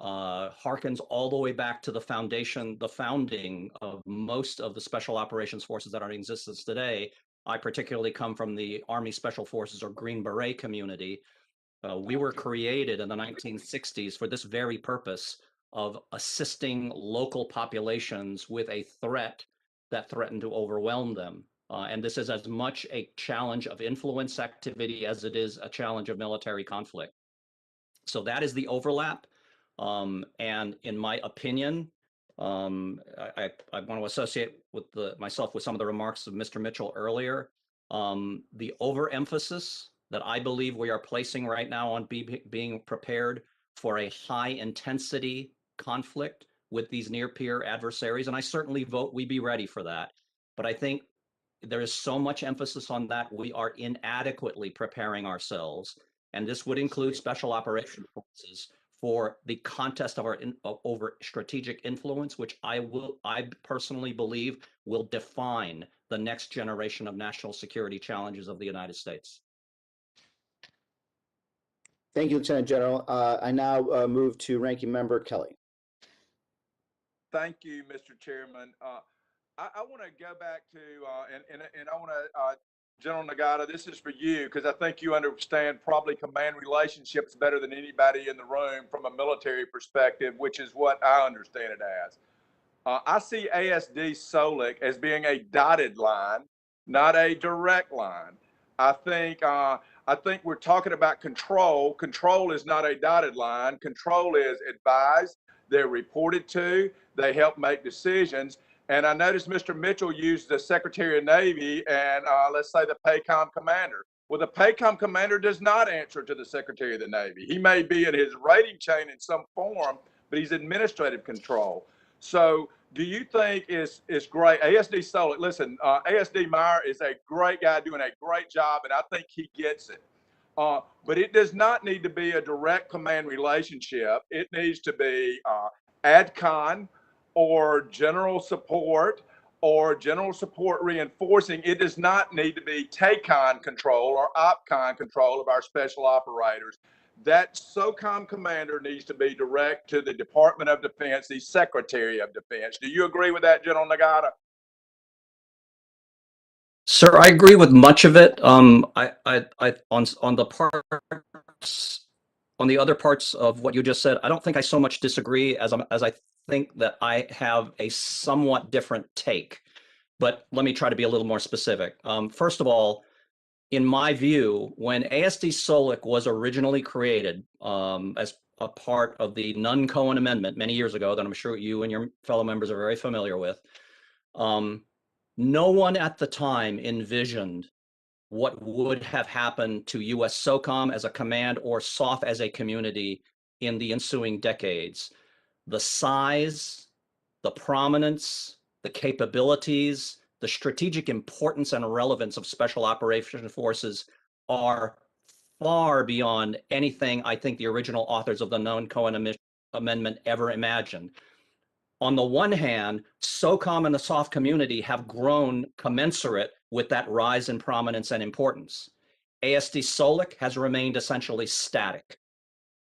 harkens all the way back to the founding of most of the special operations forces that are in existence today. I particularly come from the Army Special Forces or Green Beret community. We were created in the 1960s for this very purpose of assisting local populations with a threat that threatened to overwhelm them. And this is as much a challenge of influence activity as it is a challenge of military conflict. So that is the overlap. And in my opinion, I want to associate with myself with some of the remarks of Mr. Mitchell earlier. The overemphasis that I believe we are placing right now on being prepared for a high intensity conflict with these near peer adversaries, and I certainly vote we be ready for that. But I think there is so much emphasis on that we are inadequately preparing ourselves, and this would include special operations forces for the contest of over strategic influence, which I personally believe will define the next generation of national security challenges of the United States. Thank you, Lieutenant General. I now move to Ranking Member Kelly. Thank you, Mr. Chairman. I want to go back to, and I want to, General Nagata, this is for you, because I think you understand probably command relationships better than anybody in the room from a military perspective, which is what I understand it as. I see ASD SOLIC as being a dotted line, not a direct line. I think we're talking about control. Control is not a dotted line. Control is advised, they're reported to, they help make decisions. And I noticed Mr. Mitchell used the Secretary of Navy and let's say the PACOM commander. Well, the PACOM commander does not answer to the Secretary of the Navy. He may be in his rating chain in some form, but he's administrative control. So do you think it's great? ASD Solic, listen, ASD Meyer is a great guy doing a great job, and I think he gets it. But it does not need to be a direct command relationship. It needs to be ADCON or general support reinforcing. It does not need to be TACON control or OPCON control of our special operators. That SOCOM commander needs to be direct to the Department of Defense, the Secretary of Defense. Do you agree with that, General Nagata? Sir, I agree with much of it. On the parts, on the other parts of what you just said, I don't think I so much disagree as I think that I have a somewhat different take. But let me try to be a little more specific. First of all, in my view, when ASD SOLIC was originally created as a part of the Nunn-Cohen Amendment many years ago, that I'm sure you and your fellow members are very familiar with, no one at the time envisioned what would have happened to US SOCOM as a command or SOF as a community in the ensuing decades. The size, the prominence, the capabilities, the strategic importance and relevance of special operations forces are far beyond anything I think the original authors of the Nunn-Cohen Amendment ever imagined. On the one hand, SOCOM and the SOF community have grown commensurate with that rise in prominence and importance. ASD SOLIC has remained essentially static.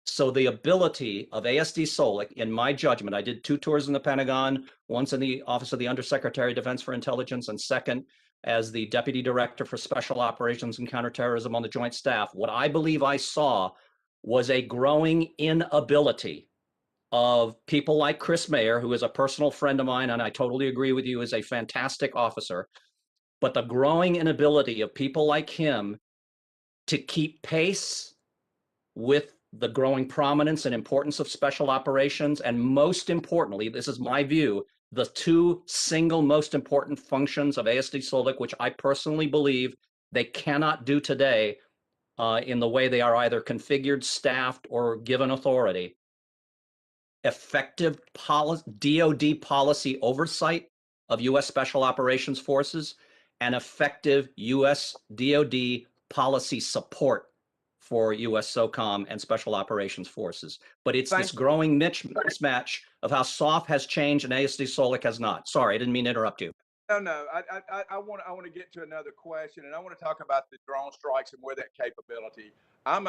So the ability of ASD SOLIC, in my judgment, I did 2 tours in the Pentagon, once in the Office of the Undersecretary of Defense for Intelligence, and second as the Deputy Director for Special Operations and Counterterrorism on the Joint Staff. What I believe I saw was a growing inability of people like Chris Mayer, who is a personal friend of mine, and I totally agree with you, is a fantastic officer, but the growing inability of people like him to keep pace with the growing prominence and importance of special operations, and most importantly, this is my view, the 2 single most important functions of ASD SOLIC, which I personally believe they cannot do today in the way they are either configured, staffed, or given authority. Effective DoD policy oversight of U.S. Special Operations Forces and effective U.S. DoD policy support for U.S. SOCOM and Special Operations Forces. But it's this growing mismatch of how SOF has changed and ASD SOLIC has not. Sorry, I didn't mean to interrupt you. No. I want to get to another question, and I want to talk about the drone strikes and where that capability. I'm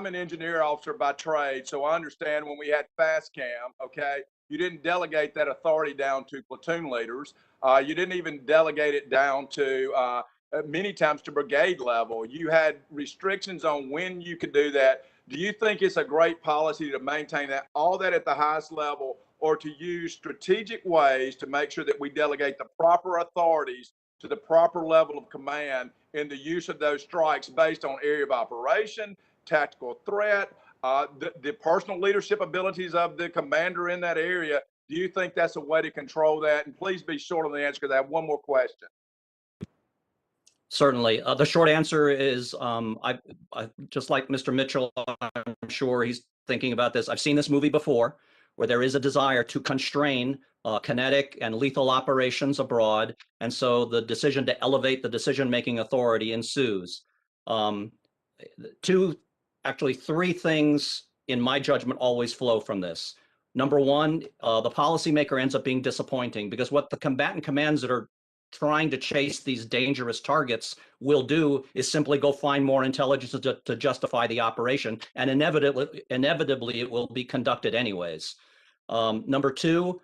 an engineer officer by trade, so I understand when we had FASTCAM, okay, you didn't delegate that authority down to platoon leaders. You didn't even delegate it down to many times to brigade level. You had restrictions on when you could do that. Do you think it's a great policy to maintain that all that at the highest level, or to use strategic ways to make sure that we delegate the proper authorities to the proper level of command in the use of those strikes based on area of operation, tactical threat, the personal leadership abilities of the commander in that area? Do you think that's a way to control that? And please be short on the answer, because I have one more question. Certainly. The short answer is, I just like Mr. Mitchell, I'm sure he's thinking about this. I've seen this movie before, where there is a desire to constrain kinetic and lethal operations abroad. And so the decision to elevate the decision-making authority ensues. Actually, 3 things, in my judgment, always flow from this. Number one, the policymaker ends up being disappointing, because what the combatant commands that are trying to chase these dangerous targets will do is simply go find more intelligence to justify the operation, and inevitably it will be conducted anyways. Number 2,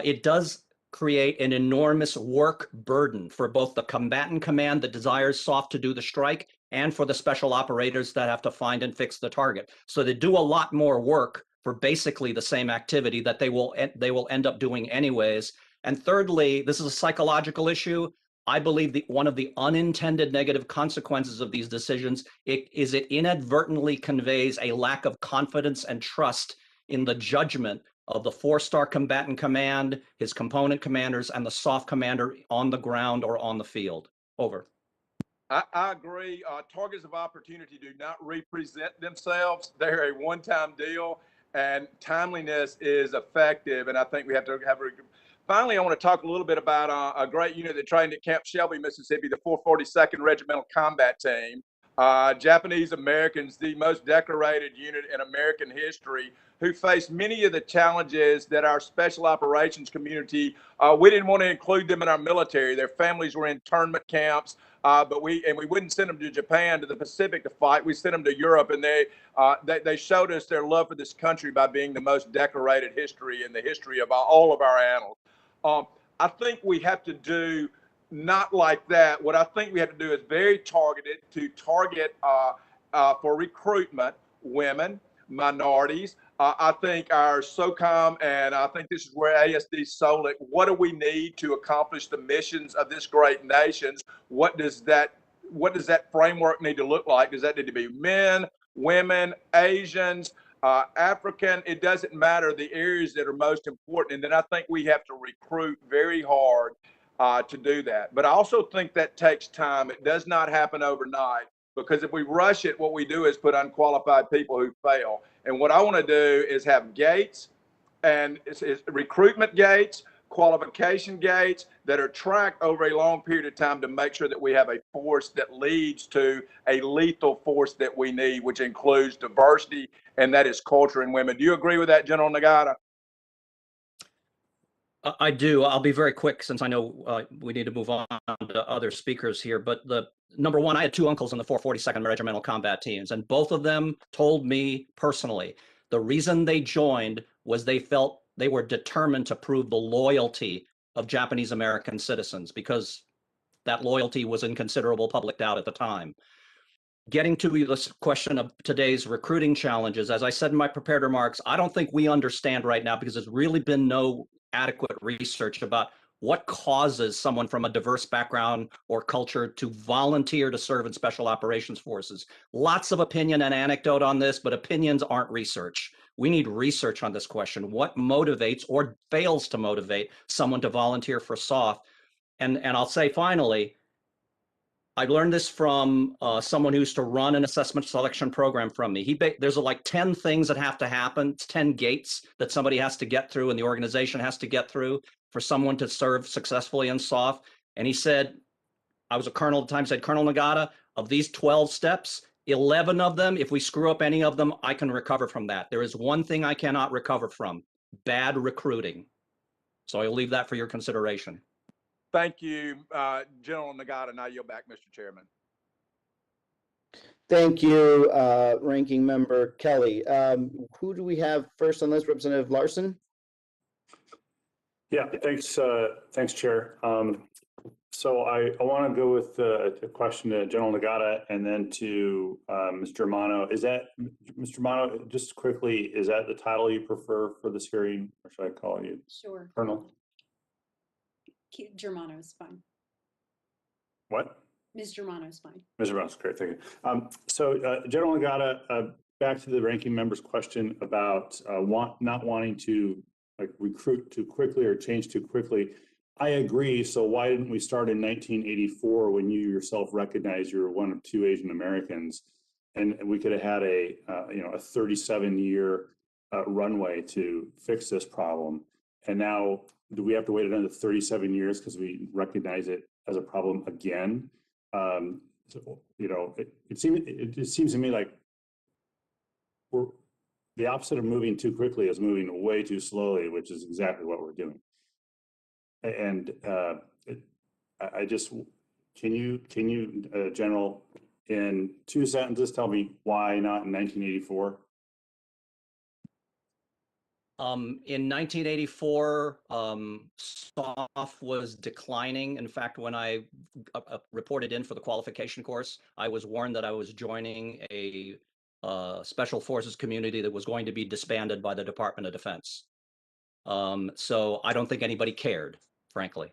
it does create an enormous work burden for both the combatant command that desires SOF to do the strike and for the special operators that have to find and fix the target. So they do a lot more work for basically the same activity that they will end up doing anyways. And thirdly, this is a psychological issue. I believe one of the unintended negative consequences of these decisions is it inadvertently conveys a lack of confidence and trust in the judgment of the 4-star combatant command, his component commanders, and the SOF commander on the ground or on the field. Over. I agree. Targets of opportunity do not represent themselves. They're a one-time deal, and timeliness is effective. And I think we have to have. Finally, I want to talk a little bit about a great unit that trained at Camp Shelby, Mississippi, the 442nd Regimental Combat Team. Japanese Americans, the most decorated unit in American history, who faced many of the challenges that our special operations community, we didn't want to include them in our military. Their families were in internment camps, but we wouldn't send them to Japan, to the Pacific to fight. We sent them to Europe, and they showed us their love for this country by being the most decorated history in the history of all of our annals. I think we have to do not like that. What I think we have to do is very targeted to target for recruitment women, minorities. I think our SOCOM, and I think this is where ASD SOLIC, what do we need to accomplish the missions of this great nation? What does that framework need to look like? Does that need to be men, women, Asians, African? It doesn't matter, the areas that are most important. And then I think we have to recruit very hard to do that. But I also think that takes time. It does not happen overnight, because if we rush it, what we do is put unqualified people who fail. And what I want to do is have gates, and it's recruitment gates, qualification gates that are tracked over a long period of time to make sure that we have a force that leads to a lethal force that we need, which includes diversity, and that is culture and women. Do you agree with that, General Nagata? I do. I'll be very quick, since I know we need to move on to other speakers here. But number one, I had two uncles in the 442nd Regimental Combat Teams, and both of them told me personally the reason they joined was they felt they were determined to prove the loyalty of Japanese American citizens, because that loyalty was in considerable public doubt at the time. Getting to the question of today's recruiting challenges, as I said in my prepared remarks, I don't think we understand right now, because there's really been no adequate research about what causes someone from a diverse background or culture to volunteer to serve in special operations forces. Lots of opinion and anecdote on this, but opinions aren't research. We need research on this question. What motivates or fails to motivate someone to volunteer for SOF? And I'll say finally, I learned this from someone who used to run an assessment selection program from me. There's like 10 things that have to happen. It's 10 gates that somebody has to get through and the organization has to get through for someone to serve successfully in SOF. And he said, I was a colonel at the time, said, Colonel Nagata, of these 12 steps, 11 of them, if we screw up any of them, I can recover from that. There is one thing I cannot recover from: bad recruiting. So I'll leave that for your consideration. Thank you, General Nagata. Now yield back, Mr. Chairman. Thank you, Ranking Member Kelly. Who do we have first on this? Representative Larson? Yeah, thanks, Chair. So I want to go with a question to General Nagata and then to Mr. Romano. Is that, Mr. Romano, just quickly, is that the title you prefer for this hearing, or should I call you Sure. Colonel? Germano is fine. What? Ms. Germano is fine. Mr. Romano, great, thank you. So General Nagata, back to the ranking member's question about not wanting to recruit too quickly or change too quickly. I agree. So why didn't we start in 1984 when you yourself recognized you were one of two Asian Americans, and we could have had a 37-year runway to fix this problem? And now, do we have to wait another 37 years because we recognize it as a problem again? It seems to me like we're the opposite of moving too quickly is moving way too slowly, which is exactly what we're doing. And can you, General, in 2 sentences, tell me why not in 1984? In 1984, SOF was declining. In fact, when I reported in for the qualification course, I was warned that I was joining a special forces community that was going to be disbanded by the Department of Defense. So I don't think anybody cared, frankly.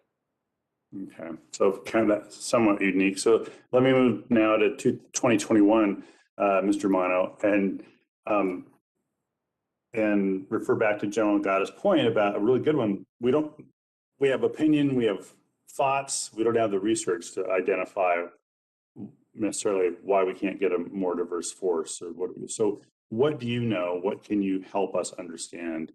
Okay, so kind of somewhat unique. So let me move now to 2021, Mr. Romano, and refer back to General Nagata's point about a really good one. We have opinion, we have thoughts, we don't have the research to identify necessarily why we can't get a more diverse force or what. So what do you know? What can you help us understand?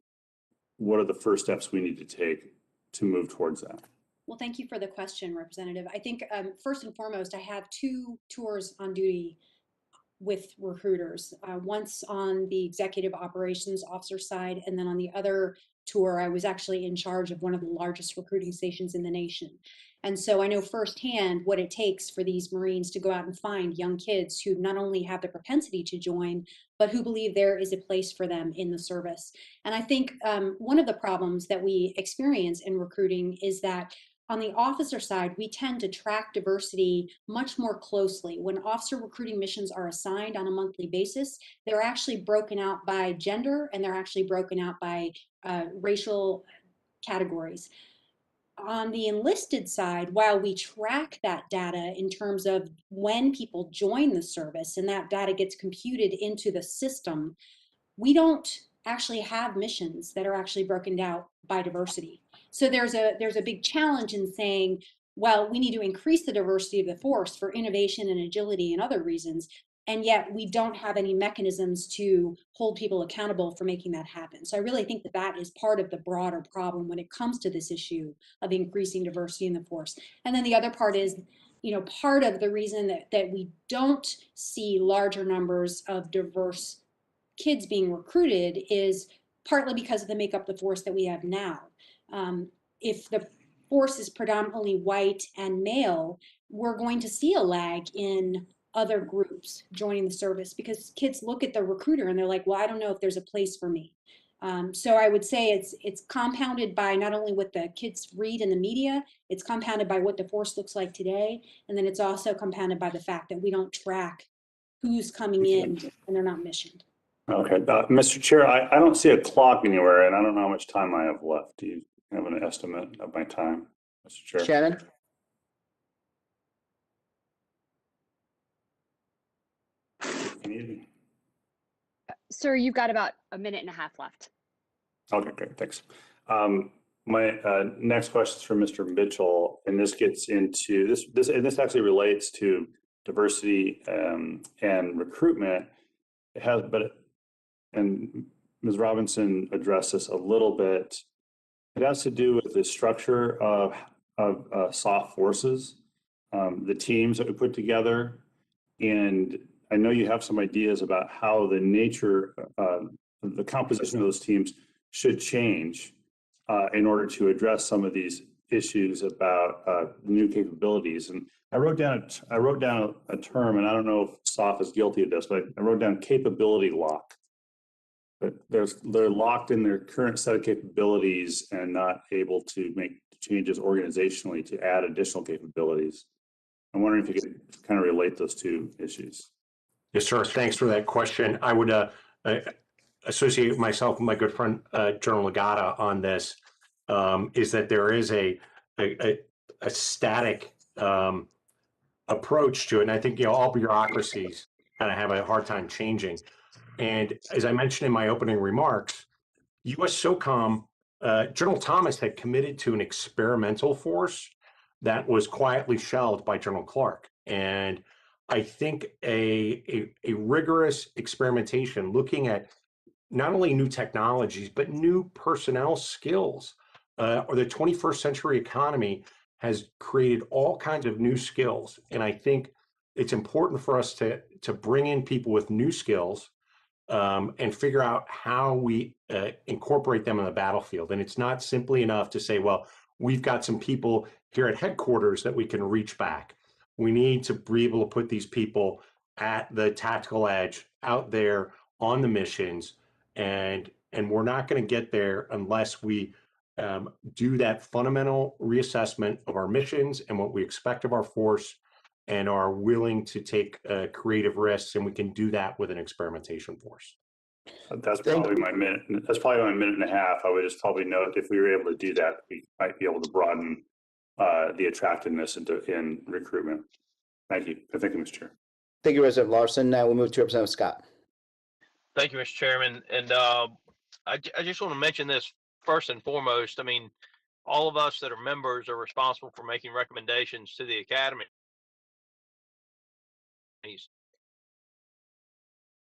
What are the first steps we need to take to move towards that? Well, thank you for the question, Representative. I think first and foremost, I have 2 tours on duty with recruiters, once on the executive operations officer side, and then on the other tour, I was actually in charge of one of the largest recruiting stations in the nation. And so I know firsthand what it takes for these Marines to go out and find young kids who not only have the propensity to join, but who believe there is a place for them in the service. And I think one of the problems that we experience in recruiting is that on the officer side, we tend to track diversity much more closely. When officer recruiting missions are assigned on a monthly basis, they're actually broken out by gender, and they're actually broken out by racial categories. On the enlisted side, while we track that data in terms of when people join the service and that data gets computed into the system, we don't actually have missions that are actually broken out by diversity. So there's a big challenge in saying, well, we need to increase the diversity of the force for innovation and agility and other reasons, and yet we don't have any mechanisms to hold people accountable for making that happen. So I really think that that is part of the broader problem when it comes to this issue of increasing diversity in the force. And then the other part is, part of the reason that we don't see larger numbers of diverse kids being recruited is partly because of the makeup of the force that we have now. If the force is predominantly white and male, we're going to see a lag in other groups joining the service because kids look at the recruiter and they're like, well, I don't know if there's a place for me. So I would say it's compounded by not only what the kids read in the media, it's compounded by what the force looks like today, and then it's also compounded by the fact that we don't track who's coming in and they're not missioned. Okay, Mr. Chair, I don't see a clock anywhere, and I don't know how much time I have left. Do you have an estimate of my time, Mr. Chair? Shannon? If you need me. Sir, you've got about a minute and a half left. Okay, great, thanks. My next question is for Mr. Mitchell, and this gets into this actually relates to diversity and recruitment. It has, and Ms. Robinson addressed this a little bit. It has to do with the structure of SOF forces, the teams that we put together, and I know you have some ideas about how the nature, the composition of those teams should change in order to address some of these issues about new capabilities. And I wrote down a term, and I don't know if SOF is guilty of this, but I wrote down capability lock. But they're locked in their current set of capabilities and not able to make changes organizationally to add additional capabilities. I'm wondering if you could kind of relate those two issues. Yes, sir. Thanks for that question. I would associate myself with my good friend, General Legata on this, is that there is a static approach to it. And I think, all bureaucracies kind of have a hard time changing. And as I mentioned in my opening remarks, US SOCOM, General Thomas had committed to an experimental force that was quietly shelved by General Clark. And I think a rigorous experimentation looking at not only new technologies, but new personnel skills, or the 21st century economy has created all kinds of new skills. And I think it's important for us to bring in people with new skills and figure out how we incorporate them on the battlefield. And it's not simply enough to say, well, we've got some people here at headquarters that we can reach back. We need to be able to put these people at the tactical edge out there on the missions. And we're not going to get there unless we do that fundamental reassessment of our missions and what we expect of our force and are willing to take creative risks. And we can do that with an experimentation force. That's probably my minute. That's probably my minute and a half. I would just probably note if we were able to do that, we might be able to broaden the attractiveness in recruitment. Thank you. Thank you, Mr. Chair. Thank you, Representative Larson. Now we'll move to Representative Scott. Thank you, Mr. Chairman. And I just want to mention this first and foremost. I mean, all of us that are members are responsible for making recommendations to the academy.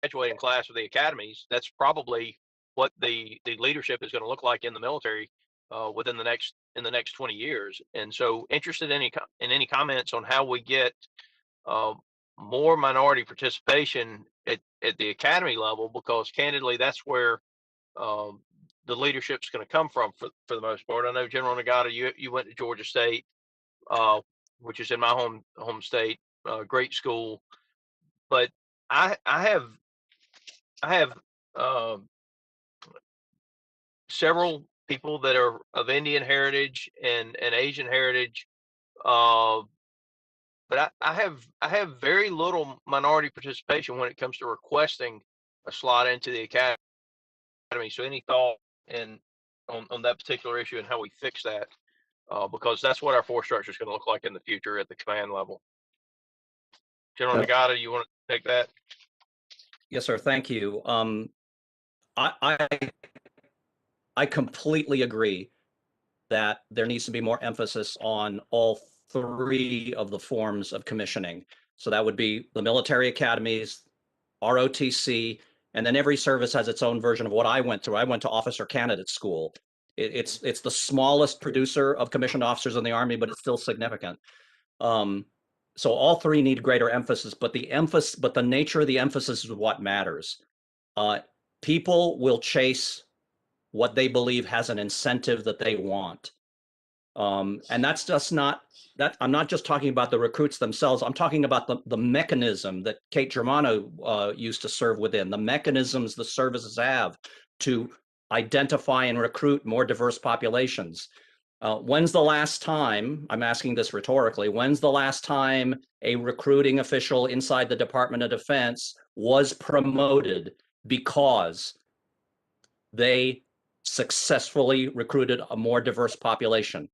Graduating class of the academies, that's probably what the leadership is going to look like in the military within the next 20 years. And so interested in any comments on how we get more minority participation at the academy level, because candidly, that's where the leadership's going to come from for the most part. I know General Nagata, you went to Georgia State, which is in my home state, great school. But I have several people that are of Indian heritage and Asian heritage, but I have very little minority participation when it comes to requesting a slot into the academy. So any thought on that particular issue and how we fix that, because that's what our force structure is going to look like in the future at the command level. General Nagata, you want to take that? Yes, sir. Thank you. I completely agree that there needs to be more emphasis on all three of the forms of commissioning. So that would be the military academies, ROTC, and then every service has its own version of what I went through. I went to officer candidate school. It's the smallest producer of commissioned officers in the Army, but it's still significant. So all three need greater emphasis, but the nature of the emphasis is what matters. People will chase what they believe has an incentive that they want. And that's just not that. I'm not just talking about the recruits themselves. I'm talking about the mechanism that Kate Germano used to serve within, the mechanisms the services have to identify and recruit more diverse populations. When's the last time, I'm asking this rhetorically, when's the last time a recruiting official inside the Department of Defense was promoted because they successfully recruited a more diverse population?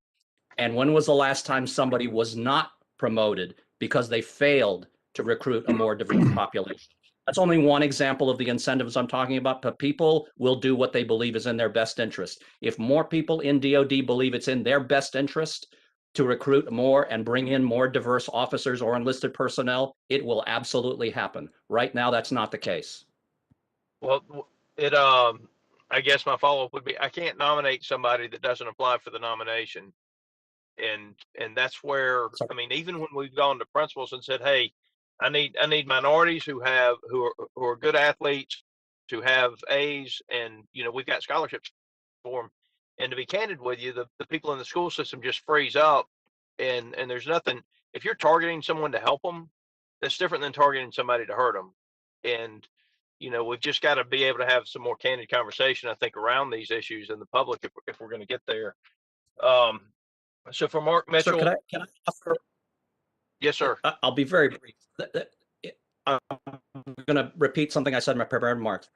And when was the last time somebody was not promoted because they failed to recruit a more diverse population? That's only one example of the incentives I'm talking about, but people will do what they believe is in their best interest. If more people in DoD believe it's in their best interest to recruit more and bring in more diverse officers or enlisted personnel, it will absolutely happen. Right now, that's not the case. Well, I guess my follow-up would be, I can't nominate somebody that doesn't apply for the nomination. And that's where, I mean, even when we've gone to principals and said, hey, I need minorities who are good athletes, who have A's, and we've got scholarships for them. And to be candid with you, the people in the school system just freeze up, and there's nothing. If you're targeting someone to help them, that's different than targeting somebody to hurt them. And we've just got to be able to have some more candid conversation, I think, around these issues in the public if we're going to get there. So for Mark Mitchell, Sir, can I offer? Yes, sir. I'll be very brief. I'm going to repeat something I said in my prepared remarks.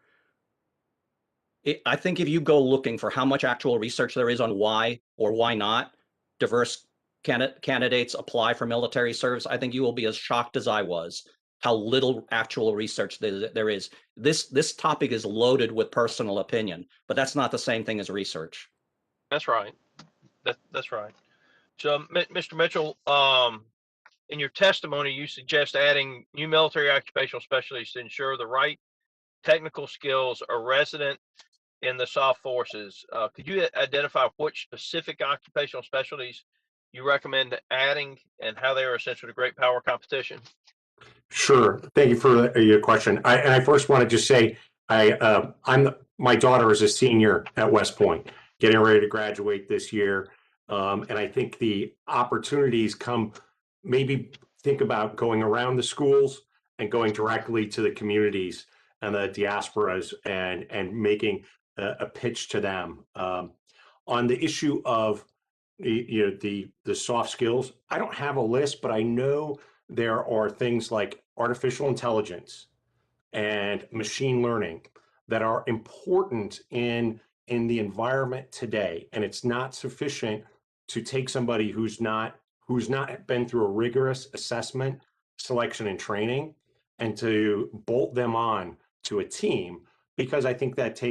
I think if you go looking for how much actual research there is on why or why not diverse candidates apply for military service, I think you will be as shocked as I was how little actual research there is. This topic is loaded with personal opinion, but that's not the same thing as research. That's right. That's right. So, Mr. Mitchell, in your testimony, you suggest adding new military occupational specialties to ensure the right technical skills are resident in the SOF forces. Could you identify which specific occupational specialties you recommend adding and how they are essential to great power competition? Sure. Thank you for your question. I first want to just say my daughter is a senior at West Point, getting ready to graduate this year, and I think the opportunities come. Maybe think about going around the schools and going directly to the communities and the diasporas and making a pitch to them on the issue of the soft skills. I don't have a list, but I know there are things like artificial intelligence and machine learning that are important in the environment today, and it's not sufficient to take somebody who's not been through a rigorous assessment, selection, and training and to bolt them on to a team, because I think that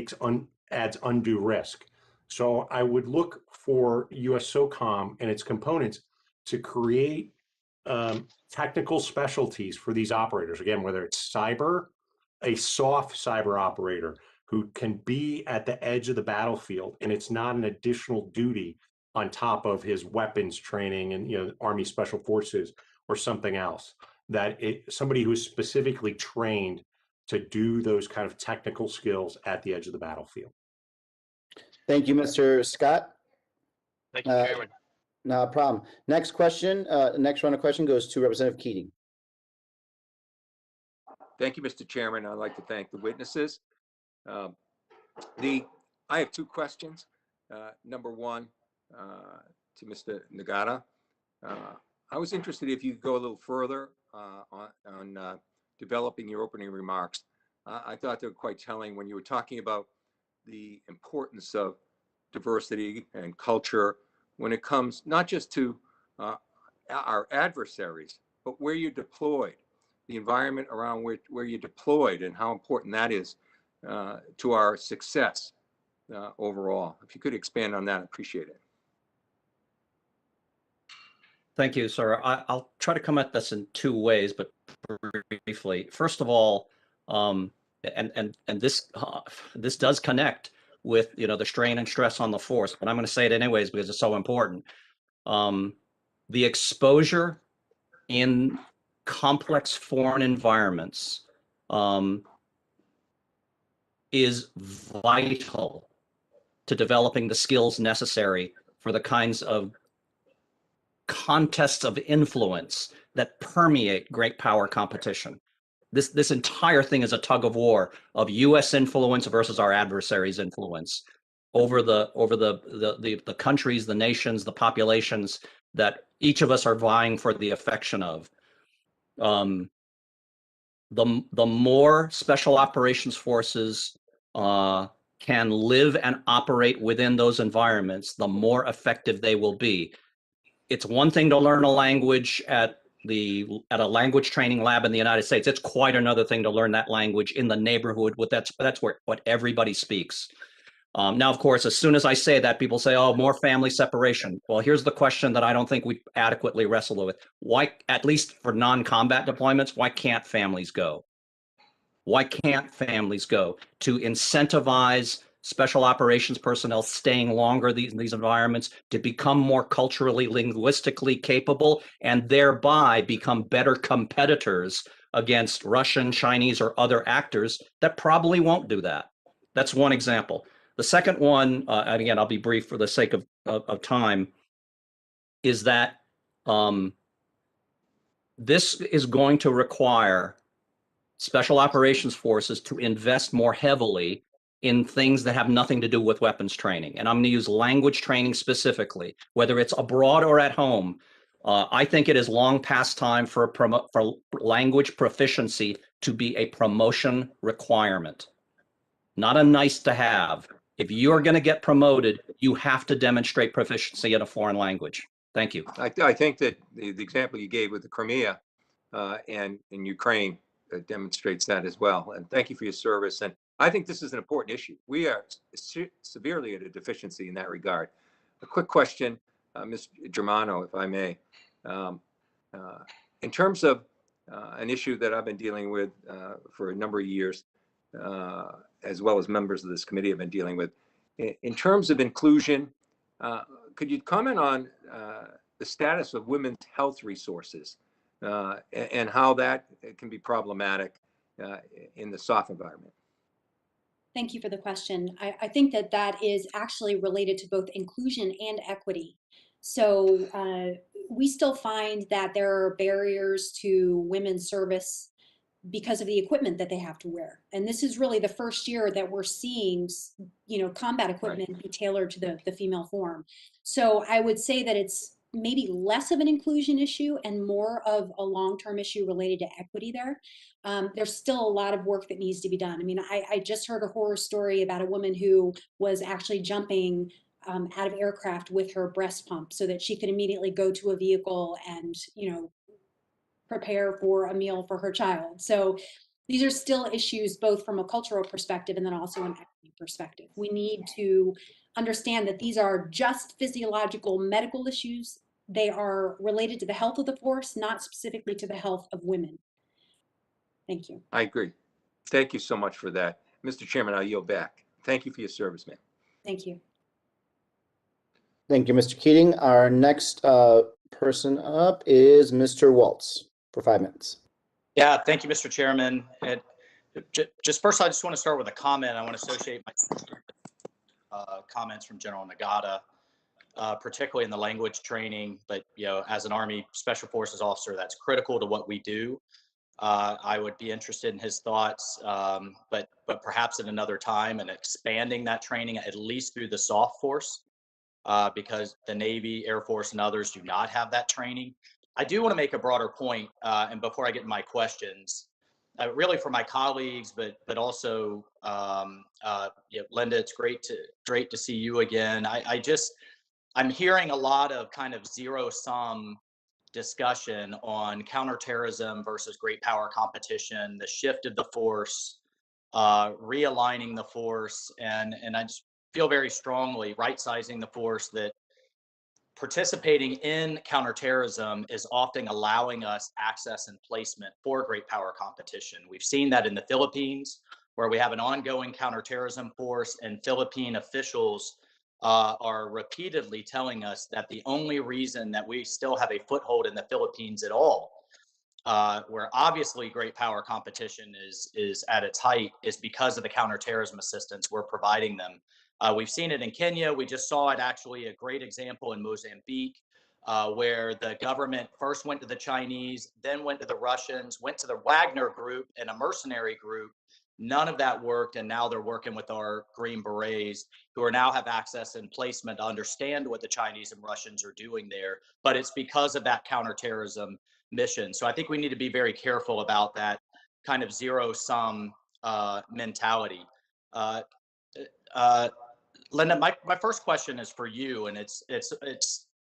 adds undue risk. So I would look for USSOCOM and its components to create technical specialties for these operators. Again, whether it's cyber, a soft cyber operator who can be at the edge of the battlefield, and it's not an additional duty on top of his weapons training and Army Special Forces or something else. Somebody who's specifically trained to do those kind of technical skills at the edge of the battlefield. Thank you, Mr. Scott. Thank you, Chairman. No problem. Next question. Next round of question goes to Representative Keating. Thank you, Mr. Chairman. I'd like to thank the witnesses. I have two questions. Number one, to Mr. Nagata. I was interested if you could go a little further on developing your opening remarks. I thought they were quite telling when you were talking about the importance of diversity and culture when it comes not just to our adversaries, but where you're deployed, the environment around where you're deployed, and how important that is to our success overall. If you could expand on that, I appreciate it. Thank you, sir. I'll try to come at this in two ways, but briefly. First of all, and this does connect with the strain and stress on the force, but I'm going to say it anyways because it's so important. The exposure in complex foreign environments is vital to developing the skills necessary for the kinds of contests of influence that permeate great power competition. This entire thing is a tug of war of U.S. influence versus our adversaries' influence over the countries, the nations, the populations that each of us are vying for the affection of. The more special operations forces can live and operate within those environments, the more effective they will be. It's one thing to learn a language at a language training lab in the United States. It's quite another thing to learn that language in the neighborhood. That's what everybody speaks. Now, of course, as soon as I say that, people say, "Oh, more family separation." Well, here's the question that I don't think we adequately wrestle with: why, at least for non-combat deployments, why can't families go? Why can't families go? To incentivize special operations personnel staying longer in these environments, to become more culturally, linguistically capable, and thereby become better competitors against Russian, Chinese, or other actors that probably won't do that. That's one example. The second one, and again, I'll be brief for the sake of time, is that this is going to require special operations forces to invest more heavily in things that have nothing to do with weapons training. And I'm going to use language training specifically, whether it's abroad or at home. I think it is long past time for language proficiency to be a promotion requirement, not a nice to have. If you're going to get promoted, you have to demonstrate proficiency in a foreign language. Thank you. I think that the example you gave with the Crimea and in Ukraine demonstrates that as well. And thank you for your service. And I think this is an important issue. We are severely at a deficiency in that regard. A quick question, Ms. Germano, if I may. In terms of an issue that I've been dealing with for a number of years, as well as members of this committee have been dealing with, in terms of inclusion, could you comment on the status of women's health resources and how that can be problematic in the SOF environment? Thank you for the question. I think that that is actually related to both inclusion and equity. So we still find that there are barriers to women's service because of the equipment that they have to wear. And this is really the first year that we're seeing, combat equipment be tailored to the female form. So I would say that it's maybe less of an inclusion issue and more of a long-term issue related to equity there. There's still a lot of work that needs to be done. I mean, I just heard a horror story about a woman who was actually jumping out of aircraft with her breast pump so that she could immediately go to a vehicle and, prepare for a meal for her child. So these are still issues both from a cultural perspective and then also an equity perspective. We need to understand that these are just physiological medical issues. They are related to the health of the force, not specifically to the health of women. Thank you. I agree. Thank you so much for that. Mr. Chairman, I'll yield back. Thank you for your service, ma'am. Thank you. Thank you, Mr. Keating. Our next person up is Mr. Waltz for 5 minutes. Yeah, thank you, Mr. Chairman. And just first, I just want to start with a comment. I want to associate my comments from General Nagata, particularly in the language training. But as an Army Special Forces officer, that's critical to what we do. I would be interested in his thoughts, but perhaps at another time, and expanding that training at least through the SOF force, because the Navy, Air Force, and others do not have that training. I do want to make a broader point, and before I get to my questions, really for my colleagues, but also Linda, it's great to see you again. I'm hearing a lot of kind of zero-sum discussion on counterterrorism versus great power competition, the shift of the force, realigning the force, and I just feel very strongly right-sizing the force that participating in counterterrorism is often allowing us access and placement for great power competition. We've seen that in the Philippines, where we have an ongoing counterterrorism force, and Philippine officials are repeatedly telling us that the only reason that we still have a foothold in the Philippines at all, where obviously great power competition is at its height, is because of the counterterrorism assistance we're providing them. We've seen it in Kenya. We just saw it, actually, a great example in Mozambique. where the government first went to the Chinese, then went to the Russians, went to the Wagner Group and a mercenary group. None of that worked, and now they're working with our Green Berets, who are now have access and placement to understand what the Chinese and Russians are doing there. But it's because of that counterterrorism mission. So I think we need to be very careful about that kind of zero-sum mentality. Linda, my first question is for you, and it's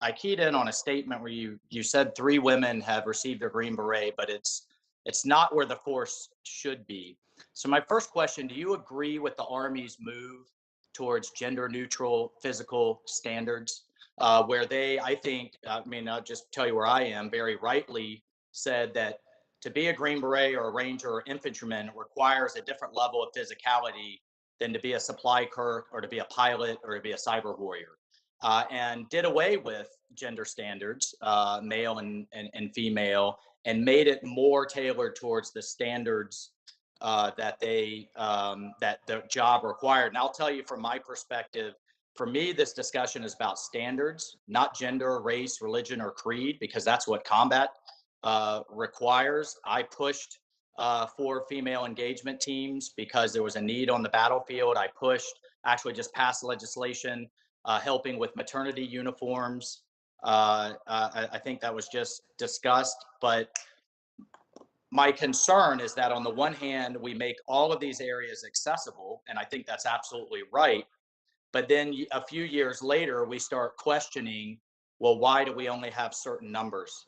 I keyed in on a statement where you said 3 women have received their Green Beret, but it's not where the force should be. So my first question, do you agree with the Army's move towards gender neutral physical standards, where they, I think, I mean, I'll just tell you where I am, very rightly said that to be a Green Beret or a Ranger or infantryman requires a different level of physicality than to be a supply clerk or to be a pilot or to be a cyber warrior, and did away with gender standards, male and female, and made it more tailored towards the standards that the job required. And I'll tell you from my perspective, for me, this discussion is about standards, not gender, race, religion, or creed, because that's what combat requires. I pushed for female engagement teams because there was a need on the battlefield. I pushed, actually just passed legislation helping with maternity uniforms. I think that was just discussed, but my concern is that on the one hand, we make all of these areas accessible, and I think that's absolutely right. But then a few years later, we start questioning, well, why do we only have certain numbers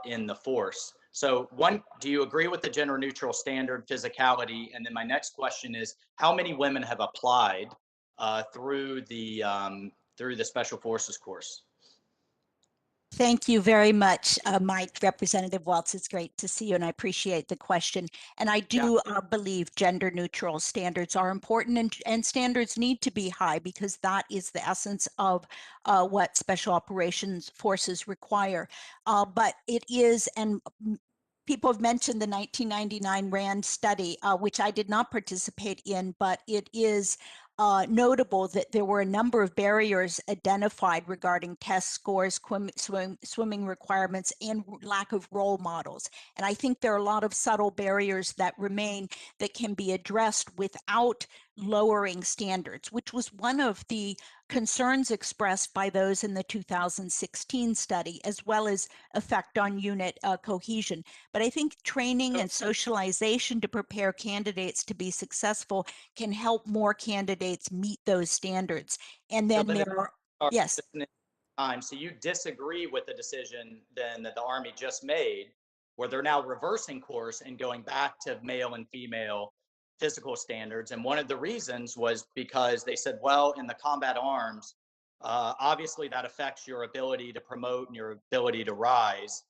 in the force? So one, do you agree with the gender neutral standard physicality? And then my next question is, how many women have applied through the Special Forces course? Thank you very much, Mike. Representative Waltz, it's great to see you, and I appreciate the question. And I do believe gender neutral standards are important, and standards need to be high because that is the essence of what Special Operations Forces require. But it is, and people have mentioned the 1999 RAND study, which I did not participate in, but it is notable that there were a number of barriers identified regarding test scores, swimming requirements, and lack of role models. And I think there are a lot of subtle barriers that remain that can be addressed without lowering standards, which was one of the concerns expressed by those in the 2016 study, as well as effect on unit cohesion. But I think training and socialization to prepare candidates to be successful can help more candidates meet those standards. And then yes. So you disagree with the decision then that the Army just made, where they're now reversing course and going back to male and female physical standards. And one of the reasons was because they said, well, in the combat arms, obviously that affects your ability to promote and your ability to rise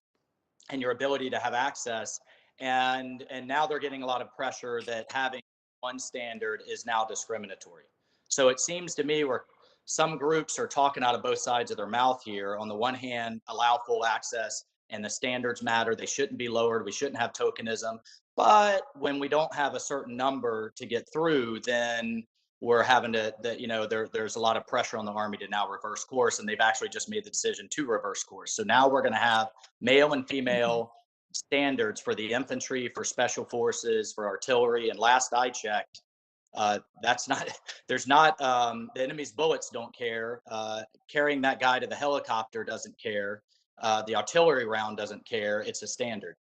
and your ability to have access. And now they're getting a lot of pressure that having one standard is now discriminatory. So it seems to me where some groups are talking out of both sides of their mouth here. On the one hand, allow full access and the standards matter. They shouldn't be lowered. We shouldn't have tokenism. But when we don't have a certain number to get through, then we're having to, there's a lot of pressure on the Army to now reverse course, and they've actually just made the decision to reverse course. So now we're going to have male and female standards for the infantry, for special forces, for artillery. And last I checked, that's not, there's not, the enemy's bullets don't care. Carrying that guy to the helicopter doesn't care. The artillery round doesn't care. It's a standard.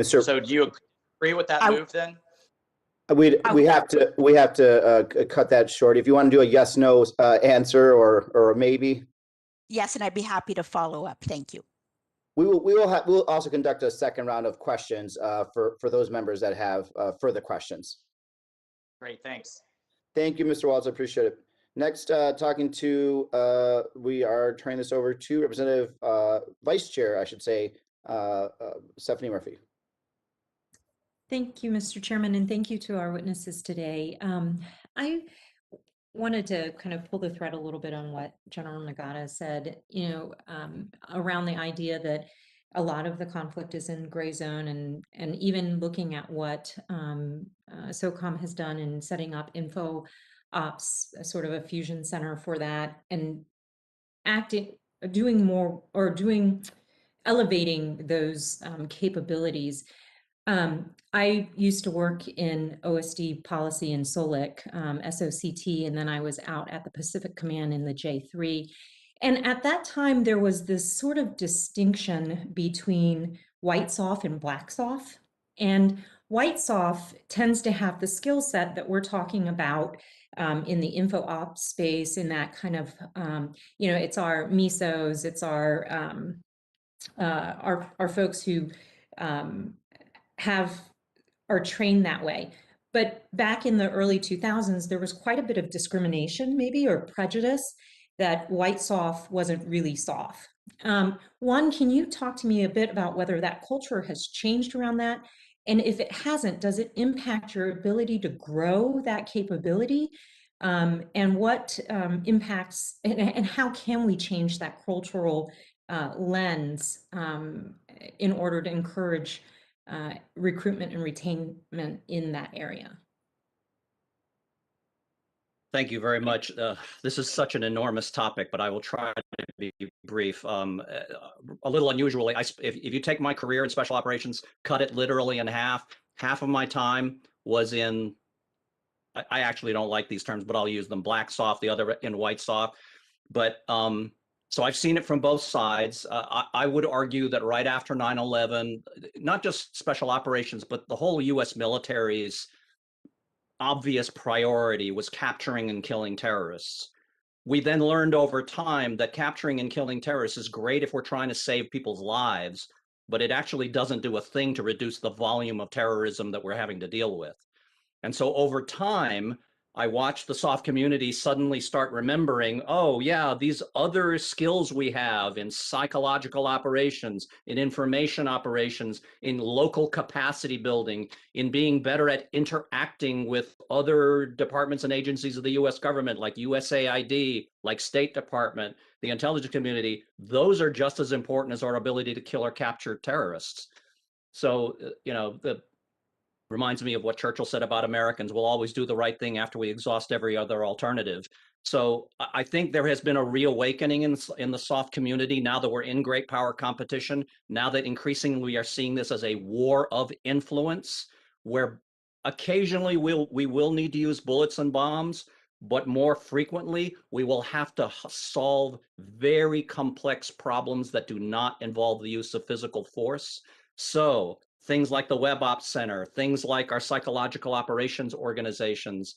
So do you agree with that move then? We have to cut that short. If you want to do a yes, no answer or a maybe. Yes, and I'd be happy to follow up. Thank you. We'll also conduct a second round of questions for those members that have further questions. Great, thanks. Thank you, Mr. Waltz. I appreciate it. Next, we are turning this over to Representative Vice Chair, I should say, Stephanie Murphy. Thank you, Mr. Chairman, and thank you to our witnesses today. I wanted to kind of pull the thread a little bit on what General Nagata said, around the idea that a lot of the conflict is in gray zone, and even looking at what SOCOM has done in setting up info ops, sort of a fusion center for that, and doing more or elevating those capabilities. I used to work in OSD policy in SOLIC, SOCT, and then I was out at the Pacific Command in the J3. And at that time, there was this sort of distinction between white SOF and black SOF. And white SOF tends to have the skill set that we're talking about in the info ops space, in that kind of, it's our MISOs, it's our folks who are trained that way. But back in the early 2000s, there was quite a bit of discrimination, maybe, or prejudice that white SOF wasn't really SOF. One, can you talk to me a bit about whether that culture has changed around that? And if it hasn't, does it impact your ability to grow that capability? And what impacts, and how can we change that cultural lens in order to encourage recruitment and retainment in that area? Thank you very much. This is such an enormous topic, but I will try to be brief. A little unusually, if you take my career in special operations, cut it literally in half of my time was in, I actually don't like these terms, but I'll use them, black SOF, the other in white SOF. But so I've seen it from both sides. I would argue that right after 9/11, not just special operations, but the whole US military's obvious priority was capturing and killing terrorists. We then learned over time that capturing and killing terrorists is great if we're trying to save people's lives, but it actually doesn't do a thing to reduce the volume of terrorism that we're having to deal with. And so over time, I watched the SOF community suddenly start remembering, oh yeah, these other skills we have in psychological operations, in information operations, in local capacity building, in being better at interacting with other departments and agencies of the US government, like USAID, like State Department, the intelligence community, those are just as important as our ability to kill or capture terrorists. So, reminds me of what Churchill said about Americans: we'll always do the right thing after we exhaust every other alternative. So I think there has been a reawakening in the SOF community now that we're in great power competition, now that increasingly we are seeing this as a war of influence, where occasionally we will need to use bullets and bombs, but more frequently we will have to solve very complex problems that do not involve the use of physical force. So things like the Web Ops Center, things like our psychological operations organizations,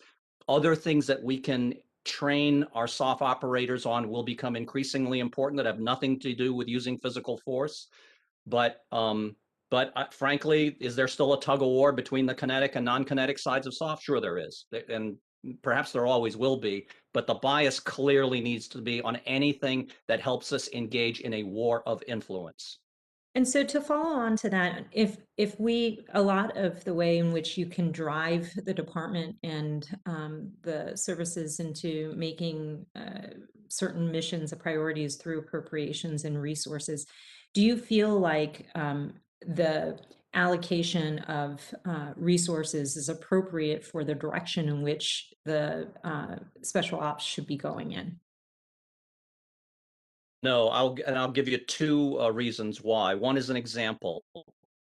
other things that we can train our SOF operators on will become increasingly important that have nothing to do with using physical force. But frankly, is there still a tug of war between the kinetic and non-kinetic sides of SOF? Sure there is. And perhaps there always will be, but the bias clearly needs to be on anything that helps us engage in a war of influence. And so to follow on to that, if a lot of the way in which you can drive the department and the services into making certain missions a priority is through appropriations and resources, do you feel like the allocation of resources is appropriate for the direction in which the special ops should be going in? No, I'll give you two reasons why. One is an example.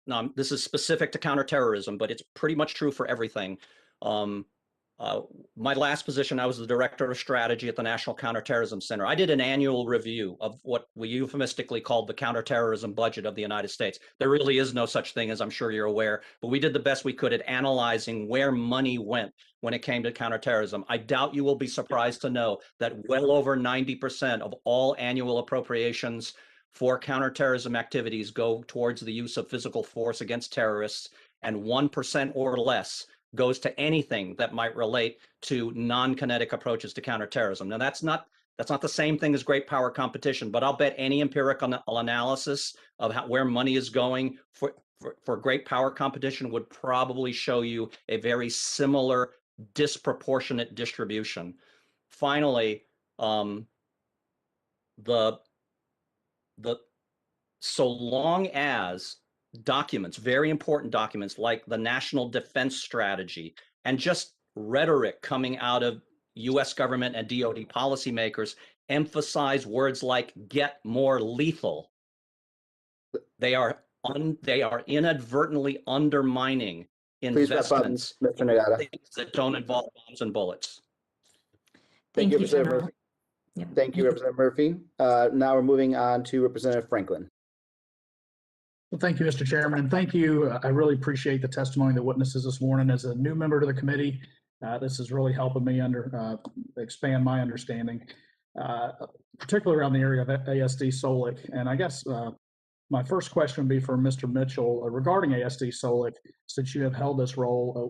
Now, this is specific to counterterrorism, but it's pretty much true for everything. My last position, I was the director of strategy at the National Counterterrorism Center. I did an annual review of what we euphemistically called the counterterrorism budget of the United States. There really is no such thing, as I'm sure you're aware, but we did the best we could at analyzing where money went when it came to counterterrorism. I doubt you will be surprised to know that well over 90% of all annual appropriations for counterterrorism activities go towards the use of physical force against terrorists, and 1% or less goes to anything that might relate to non-kinetic approaches to counterterrorism. Now, that's not the same thing as great power competition, but I'll bet any empirical analysis of where money is going for great power competition would probably show you a very similar disproportionate distribution. Finally, so long as documents, very important documents like the National Defense Strategy, and just rhetoric coming out of US government and DoD policymakers emphasize words like get more lethal. They are inadvertently undermining Please wrap up, investments Mr. in Nagata. things that don't involve bombs and bullets. Thank you, you, Representative General. Murphy. Yeah. Thank you, Representative Murphy. Now we're moving on to Representative Franklin. Well, thank you, Mr. Chairman, and thank you. I really appreciate the testimony of the witnesses this morning. As a new member to the committee, this is really helping me expand my understanding, particularly around the area of ASD SOLIC. And I guess my first question would be for Mr. Mitchell regarding ASD SOLIC. Since you have held this role,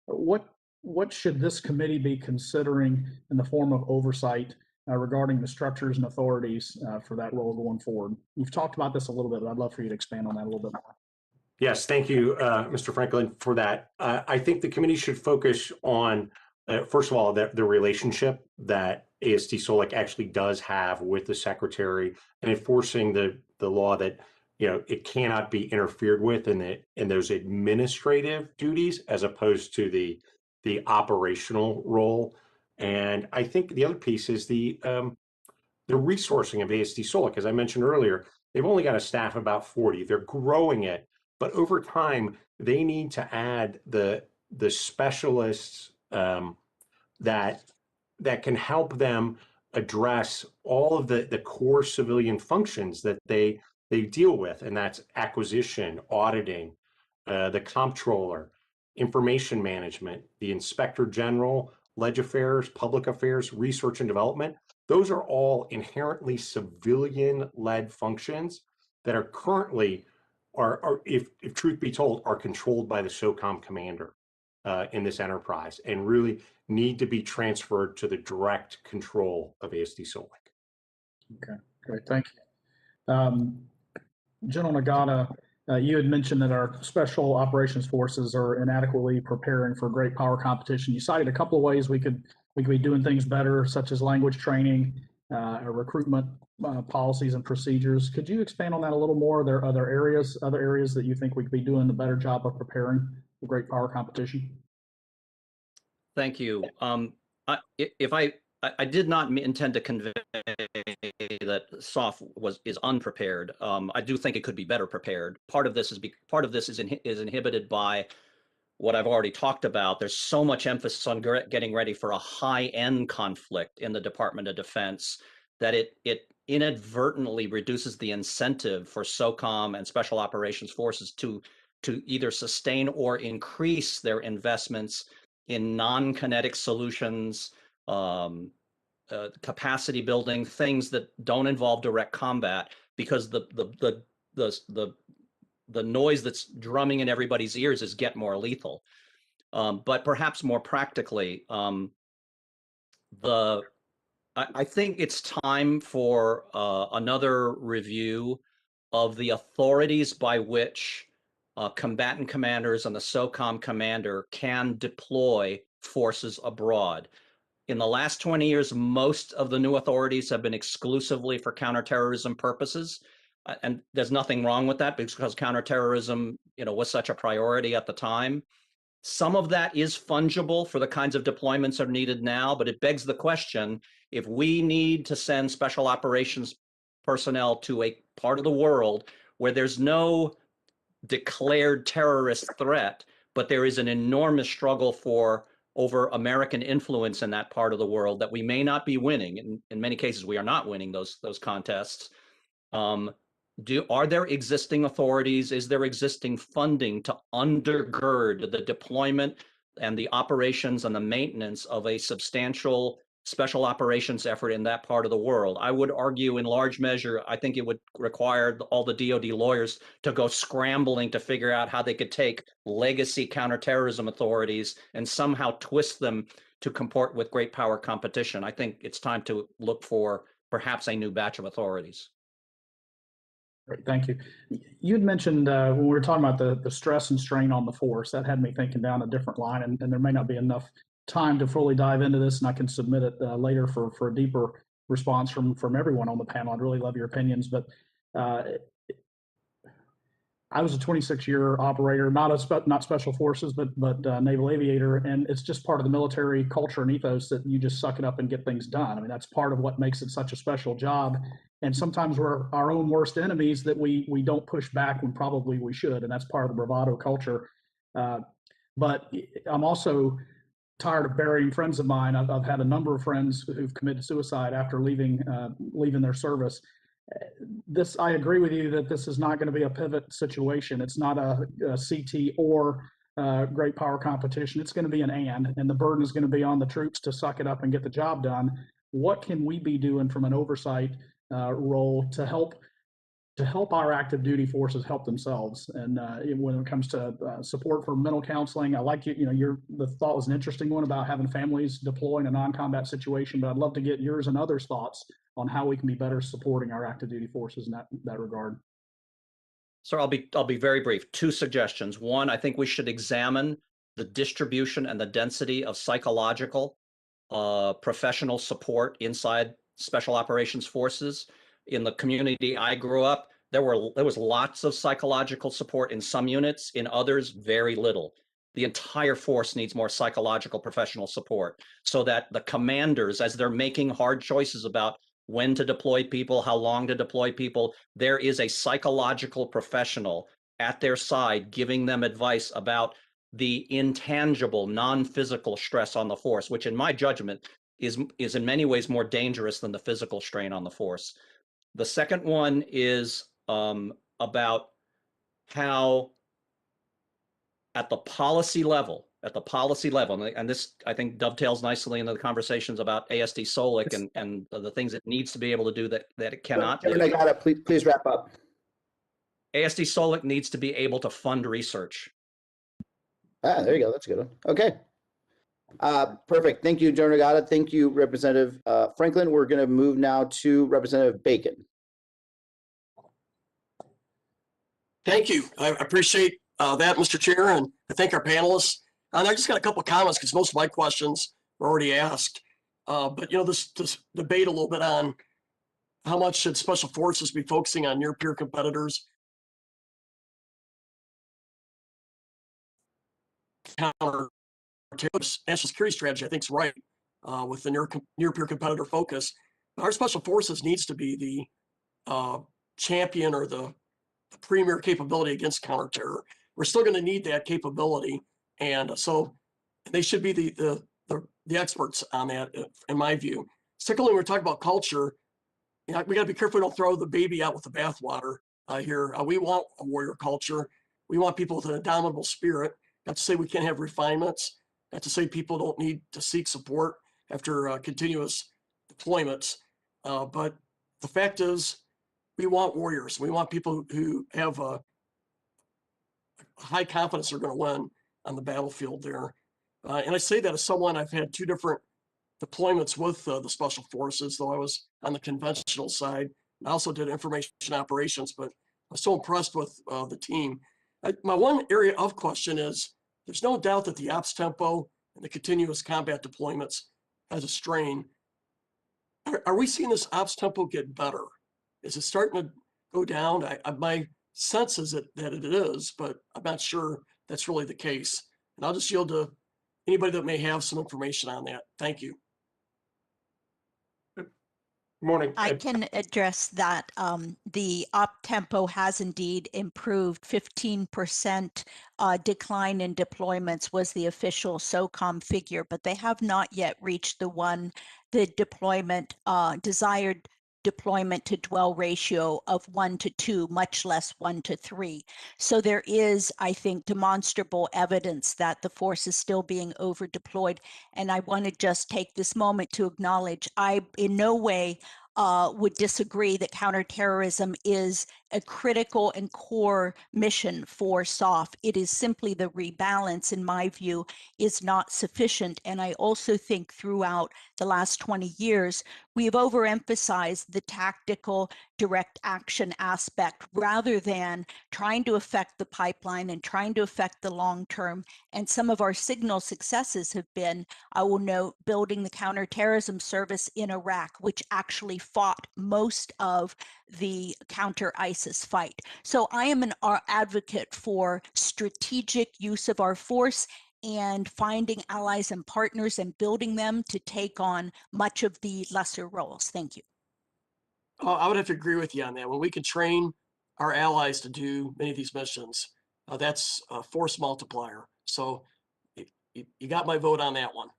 what should this committee be considering in the form of oversight regarding the structures and authorities for that role going forward? You've talked about this a little bit, but I'd love for you to expand on that a little bit more. Yes, thank you, Mr. Franklin, for that. I think the committee should focus on, first of all, the relationship that ASD SOLIC actually does have with the secretary and enforcing the law that, you know, it cannot be interfered with in those administrative duties as opposed to the operational role. And I think the other piece is the resourcing of ASD SOLIC. As I mentioned earlier, they've only got a staff of about 40. They're growing it, but over time they need to add the specialists that can help them address all of the core civilian functions that they deal with, and that's acquisition, auditing, the comptroller, information management, the inspector general, ledge affairs, public affairs, research and development. Those are all inherently civilian-led functions that are currently, if truth be told, are controlled by the SOCOM commander in this enterprise, and really need to be transferred to the direct control of ASD SOLIC. Okay, great, thank you. General Nagata, you had mentioned that our special operations forces are inadequately preparing for great power competition. You cited a couple of ways we could be doing things better, such as language training, recruitment policies and procedures. Could you expand on that a little more? Are there other areas that you think we could be doing a better job of preparing for great power competition? Thank you. I did not intend to convey that SOF is unprepared. I do think it could be better prepared. Part of this is inhibited by what I've already talked about. There's so much emphasis on getting ready for a high-end conflict in the Department of Defense that it inadvertently reduces the incentive for SOCOM and Special Operations Forces to either sustain or increase their investments in non-kinetic solutions, capacity building, things that don't involve direct combat, because the noise that's drumming in everybody's ears is get more lethal. But perhaps more practically, I think it's time for another review of the authorities by which combatant commanders and the SOCOM commander can deploy forces abroad. In the last 20 years, most of the new authorities have been exclusively for counterterrorism purposes. And there's nothing wrong with that, because counterterrorism, was such a priority at the time. Some of that is fungible for the kinds of deployments that are needed now, but it begs the question, if we need to send special operations personnel to a part of the world where there's no declared terrorist threat, but there is an enormous struggle over American influence in that part of the world that we may not be winning. In many cases, we are not winning those contests. Are there existing authorities? Is there existing funding to undergird the deployment and the operations and the maintenance of a substantial special operations effort in that part of the world? I would argue in large measure, I think it would require all the DoD lawyers to go scrambling to figure out how they could take legacy counterterrorism authorities and somehow twist them to comport with great power competition. I think it's time to look for perhaps a new batch of authorities. Great, thank you. You had mentioned when we were talking about the stress and strain on the force, that had me thinking down a different line, and there may not be enough time to fully dive into this, and I can submit it later for a deeper response from everyone on the panel. I'd really love your opinions, but I was a 26-year operator, not special forces, but naval aviator, and it's just part of the military culture and ethos that you just suck it up and get things done. I mean, that's part of what makes it such a special job. And sometimes we're our own worst enemies that we don't push back when probably we should, and that's part of the bravado culture. But I'm also tired of burying friends of mine. I've had a number of friends who've committed suicide after leaving their service. I agree with you that this is not going to be a pivot situation. It's not a CT or great power competition. It's going to be an and the burden is going to be on the troops to suck it up and get the job done. What can we be doing from an oversight role to help our active duty forces help themselves? And when it comes to support for mental counseling, I like the thought was an interesting one about having families deploy in a non-combat situation, but I'd love to get yours and others' thoughts on how we can be better supporting our active duty forces in that regard. So I'll be very brief. 2 suggestions. One, I think we should examine the distribution and the density of psychological professional support inside special operations forces. In the community I grew up, there was lots of psychological support in some units, in others, very little. The entire force needs more psychological professional support so that the commanders, as they're making hard choices about when to deploy people, how long to deploy people, there is a psychological professional at their side giving them advice about the intangible, non-physical stress on the force, which in my judgment is in many ways more dangerous than the physical strain on the force. The second one is about how at the policy level, and this I think dovetails nicely into the conversations about ASD SOLIC and the things it needs to be able to do that it cannot do. I got it. Please wrap up. ASD SOLIC needs to be able to fund research. There you go. That's a good one. Okay. Perfect. Thank you, General Nagata. Thank you, Representative Franklin. We're going to move now to Representative Bacon. Thank you. I appreciate that, Mr. Chair, and I thank our panelists. And I just got a couple of comments because most of my questions were already asked. But this debate a little bit on how much should special forces be focusing on near peer competitors, counter national security strategy, I think is right with the near peer competitor focus. But our special forces needs to be the champion or the premier capability against counterterror. We're still going to need that capability, and so they should be the experts on that, in my view. Secondly, when we're talking about culture, we got to be careful we don't throw the baby out with the bathwater here. We want a warrior culture. We want people with an indomitable spirit. Not to say we can't have refinements. Not to say people don't need to seek support after continuous deployments. But the fact is, we want warriors. We want people who have a high confidence they're going to win on the battlefield there. And I say that as someone, I've had 2 different deployments with the special forces, though I was on the conventional side. I also did information operations, but I was so impressed with the team. My one area of question is, there's no doubt that the ops tempo and the continuous combat deployments has a strain. Are we seeing this ops tempo get better? Is it starting to go down? My sense is that it is, but I'm not sure that's really the case. And I'll just yield to anybody that may have some information on that. Thank you. Morning. I can address that. The op tempo has indeed improved. 15% decline in deployments was the official SOCOM figure, but they have not yet reached the deployment desired deployment to dwell ratio of 1 to 2, much less 1 to 3. So there is, I think, demonstrable evidence that the force is still being over deployed. And I want to just take this moment to acknowledge I in no way would disagree that counterterrorism is a critical and core mission for SOF. It is simply the rebalance, in my view, is not sufficient. And I also think throughout the last 20 years, we have overemphasized the tactical direct action aspect rather than trying to affect the pipeline and trying to affect the long term. And some of our signal successes have been, I will note, building the counterterrorism service in Iraq, which actually fought most of the counter ISIS fight. So I am an advocate for strategic use of our force and finding allies and partners and building them to take on much of the lesser roles. Thank you. I would have to agree with you on that. When we can train our allies to do many of these missions, that's a force multiplier. So you got my vote on that one.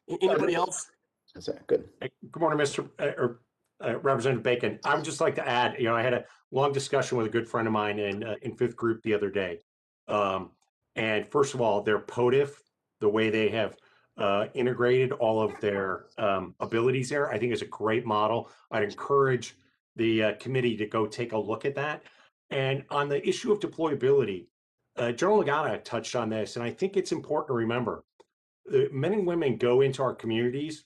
Anybody else? That's it. Good. Good morning, Mr. Representative Bacon. I would just like to add, I had a long discussion with a good friend of mine in fifth group the other day. And first of all, their POTIF, the way they have integrated all of their abilities there, I think is a great model. I'd encourage the committee to go take a look at that. And on the issue of deployability, General Nagata touched on this, and I think it's important to remember, men and women go into our communities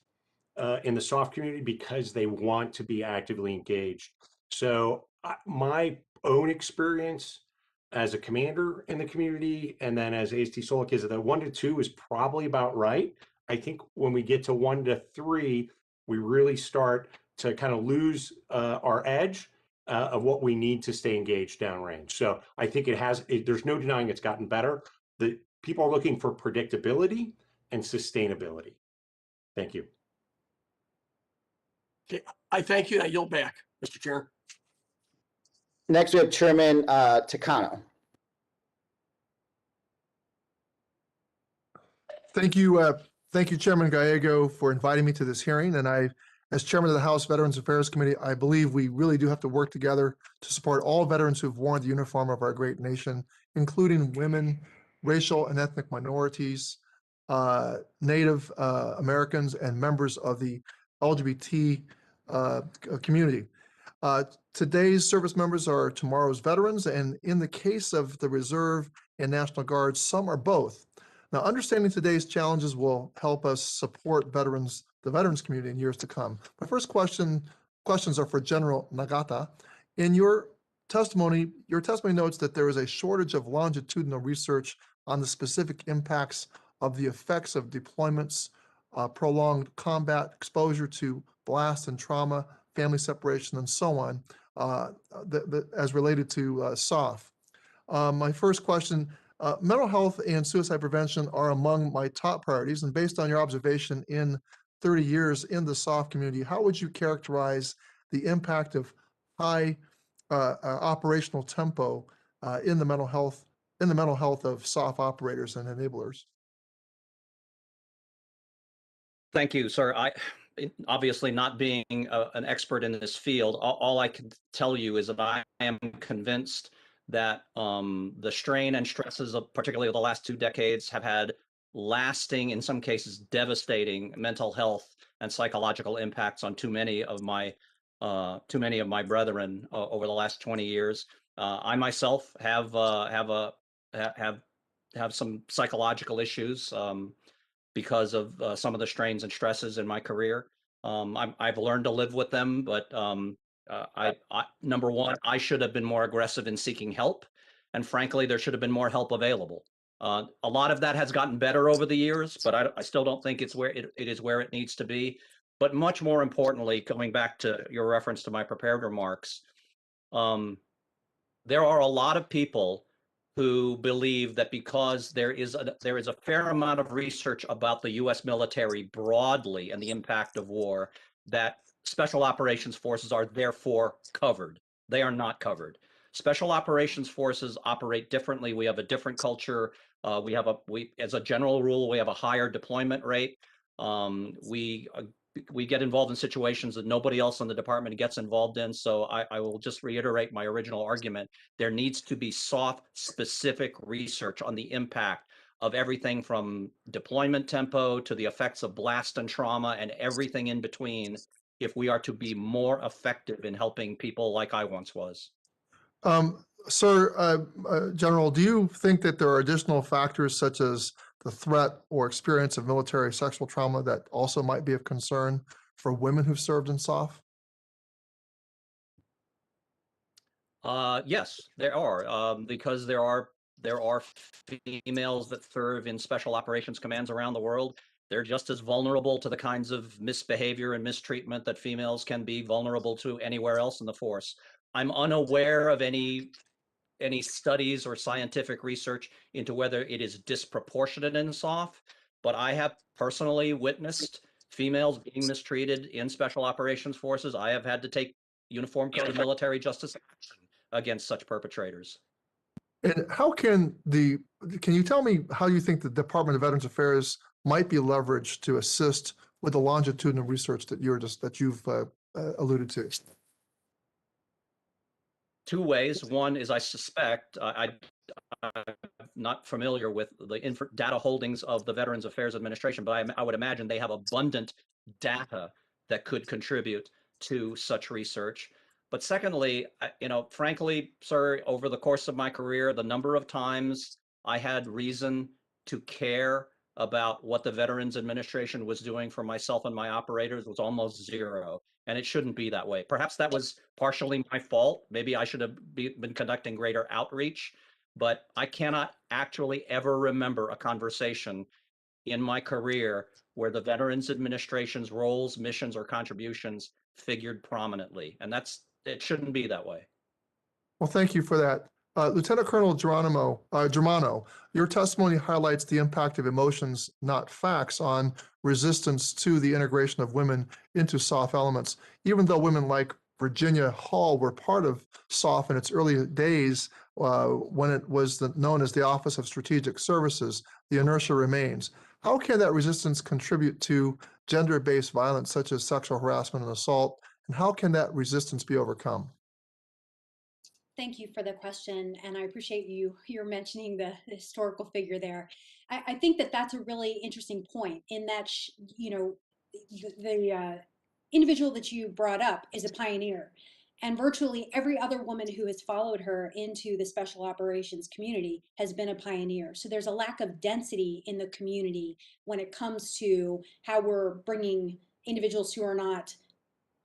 in the SOF community because they want to be actively engaged. So my own experience as a commander in the community and then as AST Solic is that 1 to 2 is probably about right. I think when we get to 1 to 3, we really start to kind of lose our edge of what we need to stay engaged downrange. So I think there's no denying it's gotten better. The people are looking for predictability and sustainability. Thank you. Okay, I thank you. I yield back, Mr. Chair. Next, we have Chairman Takano. Thank you, Chairman Gallego, for inviting me to this hearing. And as Chairman of the House Veterans Affairs Committee, I believe we really do have to work together to support all veterans who've worn the uniform of our great nation, including women, racial and ethnic minorities, Native Americans, and members of the LGBT community. Today's service members are tomorrow's veterans, and in the case of the Reserve and National Guard, some are both. Now, understanding today's challenges will help us support the veterans community in years to come. My first questions are for General Nagata. In your testimony notes that there is a shortage of longitudinal research on the specific impacts of the effects of deployments, prolonged combat exposure to blast and trauma, family separation, and so on, as related to SOF. My first question, mental health and suicide prevention are among my top priorities, and based on your observation in 30 years in the SOF community, how would you characterize the impact of high operational tempo in the mental health of SOF operators and enablers? Thank you, sir. Obviously not being an expert in this field, all I can tell you is that I am convinced that the strain and stresses of particularly the last 2 decades have had lasting, in some cases, devastating mental health and psychological impacts on too many of my brethren over the last 20 years. I myself have some psychological issues because of some of the strains and stresses in my career. I've learned to live with them, but number one, I should have been more aggressive in seeking help. And frankly, there should have been more help available. A lot of that has gotten better over the years, but I still don't think it's where it is where it needs to be. But much more importantly, going back to your reference to my prepared remarks, there are a lot of people who believe that because there is a fair amount of research about the U.S. military broadly and the impact of war, that special operations forces are therefore covered. They are not covered. Special operations forces operate differently. We have a different culture. As a general rule, we have a higher deployment rate. We get involved in situations that nobody else in the department gets involved in. So I will just reiterate my original argument. There needs to be SOF-specific research on the impact of everything from deployment tempo to the effects of blast and trauma and everything in between, if we are to be more effective in helping people like I once was. Sir, General, do you think that there are additional factors such as the threat or experience of military sexual trauma that also might be of concern for women who've served in SOF? Yes, there are, because there are females that serve in special operations commands around the world. They're just as vulnerable to the kinds of misbehavior and mistreatment that females can be vulnerable to anywhere else in the force. I'm unaware of any studies or scientific research into whether it is disproportionate in SOF, but I have personally witnessed females being mistreated in special operations forces. I have had to take Uniform Code of Military Justice action against such perpetrators. And can you tell me how you think the Department of Veterans Affairs might be leveraged to assist with the longitudinal research that you've alluded to? Two ways. One is I suspect, I'm not familiar with the data holdings of the Veterans Affairs Administration, but I would imagine they have abundant data that could contribute to such research. But secondly, frankly, sir, over the course of my career, the number of times I had reason to care about what the Veterans Administration was doing for myself and my operators was almost zero. And it shouldn't be that way. Perhaps that was partially my fault. Maybe I should have been conducting greater outreach, but I cannot actually ever remember a conversation in my career where the Veterans Administration's roles, missions, or contributions figured prominently. And it shouldn't be that way. Well, thank you for that. Lieutenant Colonel Germano, your testimony highlights the impact of emotions, not facts, on resistance to the integration of women into SOF elements. Even though women like Virginia Hall were part of SOF in its early days, when it was known as the Office of Strategic Services, the inertia remains. How can that resistance contribute to gender-based violence such as sexual harassment and assault? And how can that resistance be overcome? Thank you for the question, and I appreciate you're mentioning the historical figure there. I think that that's a really interesting point in that the individual that you brought up is a pioneer, and virtually every other woman who has followed her into the special operations community has been a pioneer. So there's a lack of density in the community when it comes to how we're bringing individuals who are not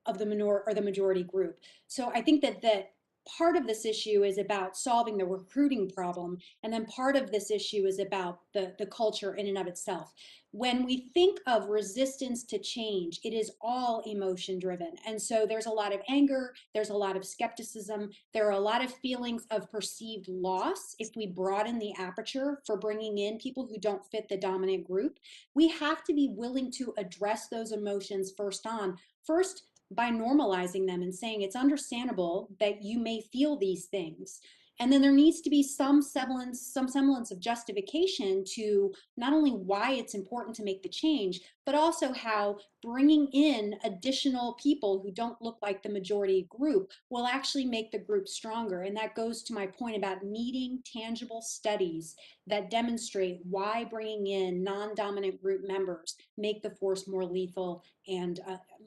of the majority group. So I think that part of this issue is about solving the recruiting problem, and then part of this issue is about the culture in and of itself. When we think of resistance to change, it is all emotion driven. And so there's a lot of anger, there's a lot of skepticism, there are a lot of feelings of perceived loss if we broaden the aperture for bringing in people who don't fit the dominant group. We have to be willing to address those emotions first by normalizing them and saying it's understandable that you may feel these things. And then there needs to be some semblance of justification to not only why it's important to make the change, but also how bringing in additional people who don't look like the majority group will actually make the group stronger. And that goes to my point about needing tangible studies that demonstrate why bringing in non-dominant group members make the force more lethal and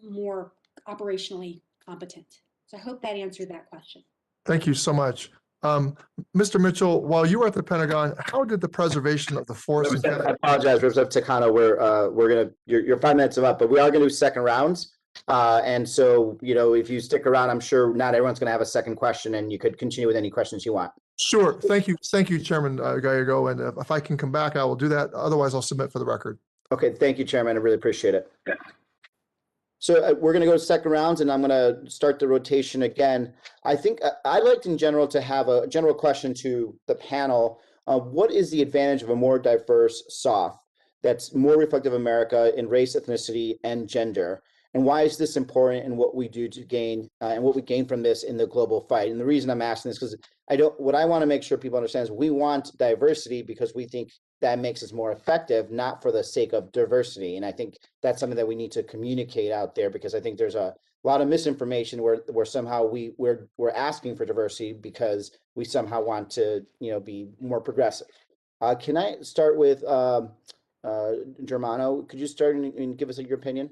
more operationally competent. So I hope that answered that question. Thank you so much. Mr. Mitchell, while you were at the Pentagon, how did the preservation of the force? I apologize, Representative Takano. You're 5 minutes up, but we are going to do second rounds. And so, if you stick around, I'm sure not everyone's going to have a second question, and you could continue with any questions you want. Sure. Thank you, Chairman Gallego. And if I can come back, I will do that. Otherwise, I'll submit for the record. Okay. Thank you, Chairman. I really appreciate it. So we're going to go to second rounds, and I'm going to start the rotation again. I think I'd like in general to have a general question to the panel. What is the advantage of a more diverse SOF that's more reflective of America in race, ethnicity, and gender? And why is this important in what we do to gain and what we gain from this in the global fight? And the reason I'm asking this because what I want to make sure people understand is we want diversity because we think that makes us more effective, not for the sake of diversity. And I think that's something that we need to communicate out there, because I think there's a lot of misinformation where somehow we're asking for diversity because we somehow want to be more progressive. Can I start with Germano? Could you start and give us your opinion?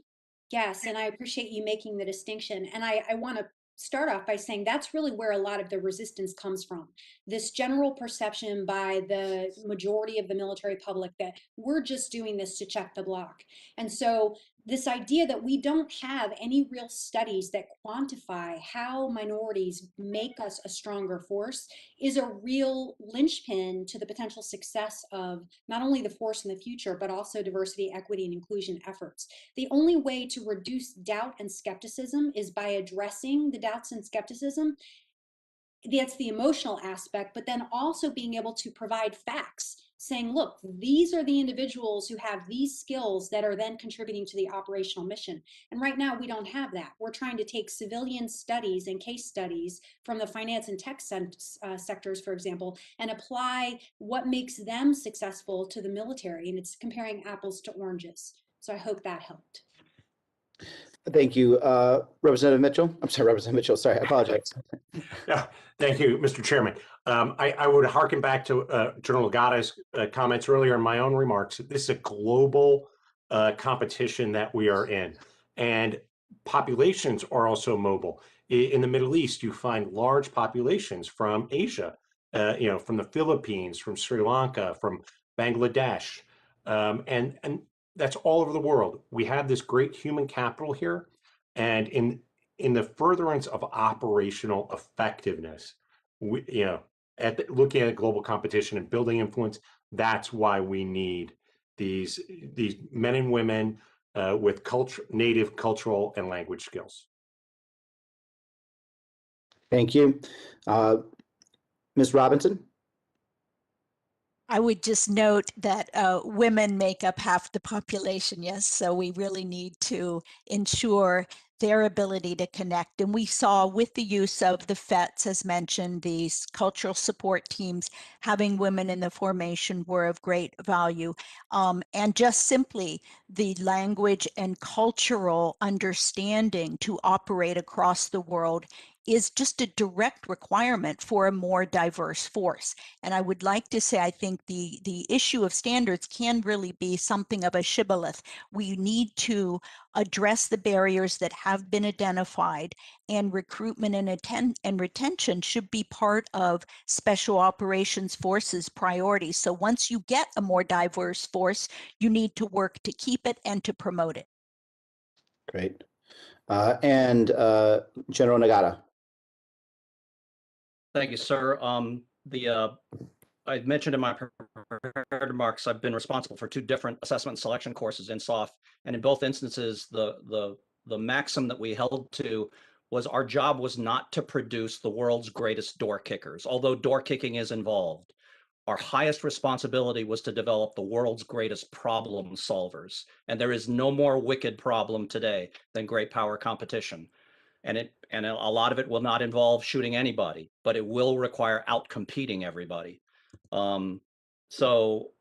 Yes, and I appreciate you making the distinction. And I want to start off by saying that's really where a lot of the resistance comes from. This general perception by the majority of the military public that we're just doing this to check the block. And so this idea that we don't have any real studies that quantify how minorities make us a stronger force is a real linchpin to the potential success of not only the force in the future, but also diversity, equity, and inclusion efforts. The only way to reduce doubt and skepticism is by addressing the doubts and skepticism. That's the emotional aspect, but then also being able to provide facts saying, look, these are the individuals who have these skills that are then contributing to the operational mission. And right now we don't have that. We're trying to take civilian studies and case studies from the finance and tech sectors, for example, and apply what makes them successful to the military. And it's comparing apples to oranges. So I hope that helped. Thank you, Representative Mitchell. I'm sorry, Representative Mitchell. Sorry, I apologize. Yeah, thank you, Mr. Chairman. I would harken back to General Gada's comments earlier in my own remarks. This is a global competition that we are in, and populations are also mobile. In the Middle East, you find large populations from Asia, from the Philippines, from Sri Lanka, from Bangladesh, and that's all over the world. We have this great human capital here, and in the furtherance of operational effectiveness, looking at global competition and building influence, that's why we need these men and women with native cultural and language skills. Thank you. Ms. Robinson? I would just note that women make up half the population, yes, so we really need to ensure their ability to connect. And we saw with the use of the FETs, as mentioned, these cultural support teams, having women in the formation were of great value. And just simply the language and cultural understanding to operate across the world is just a direct requirement for a more diverse force. And I would like to say, I think the issue of standards can really be something of a shibboleth. We need to address the barriers that have been identified, and recruitment and retention should be part of Special Operations Forces priorities. So once you get a more diverse force, you need to work to keep it and to promote it. Great. And General Nagata. Thank you, sir. I mentioned in my prepared remarks, I've been responsible for 2 different assessment and selection courses in SOF, and in both instances, the maxim that we held to was our job was not to produce the world's greatest door kickers, although door kicking is involved. Our highest responsibility was to develop the world's greatest problem solvers, and there is no more wicked problem today than great power competition. And a lot of it will not involve shooting anybody, but it will require out-competing everybody. So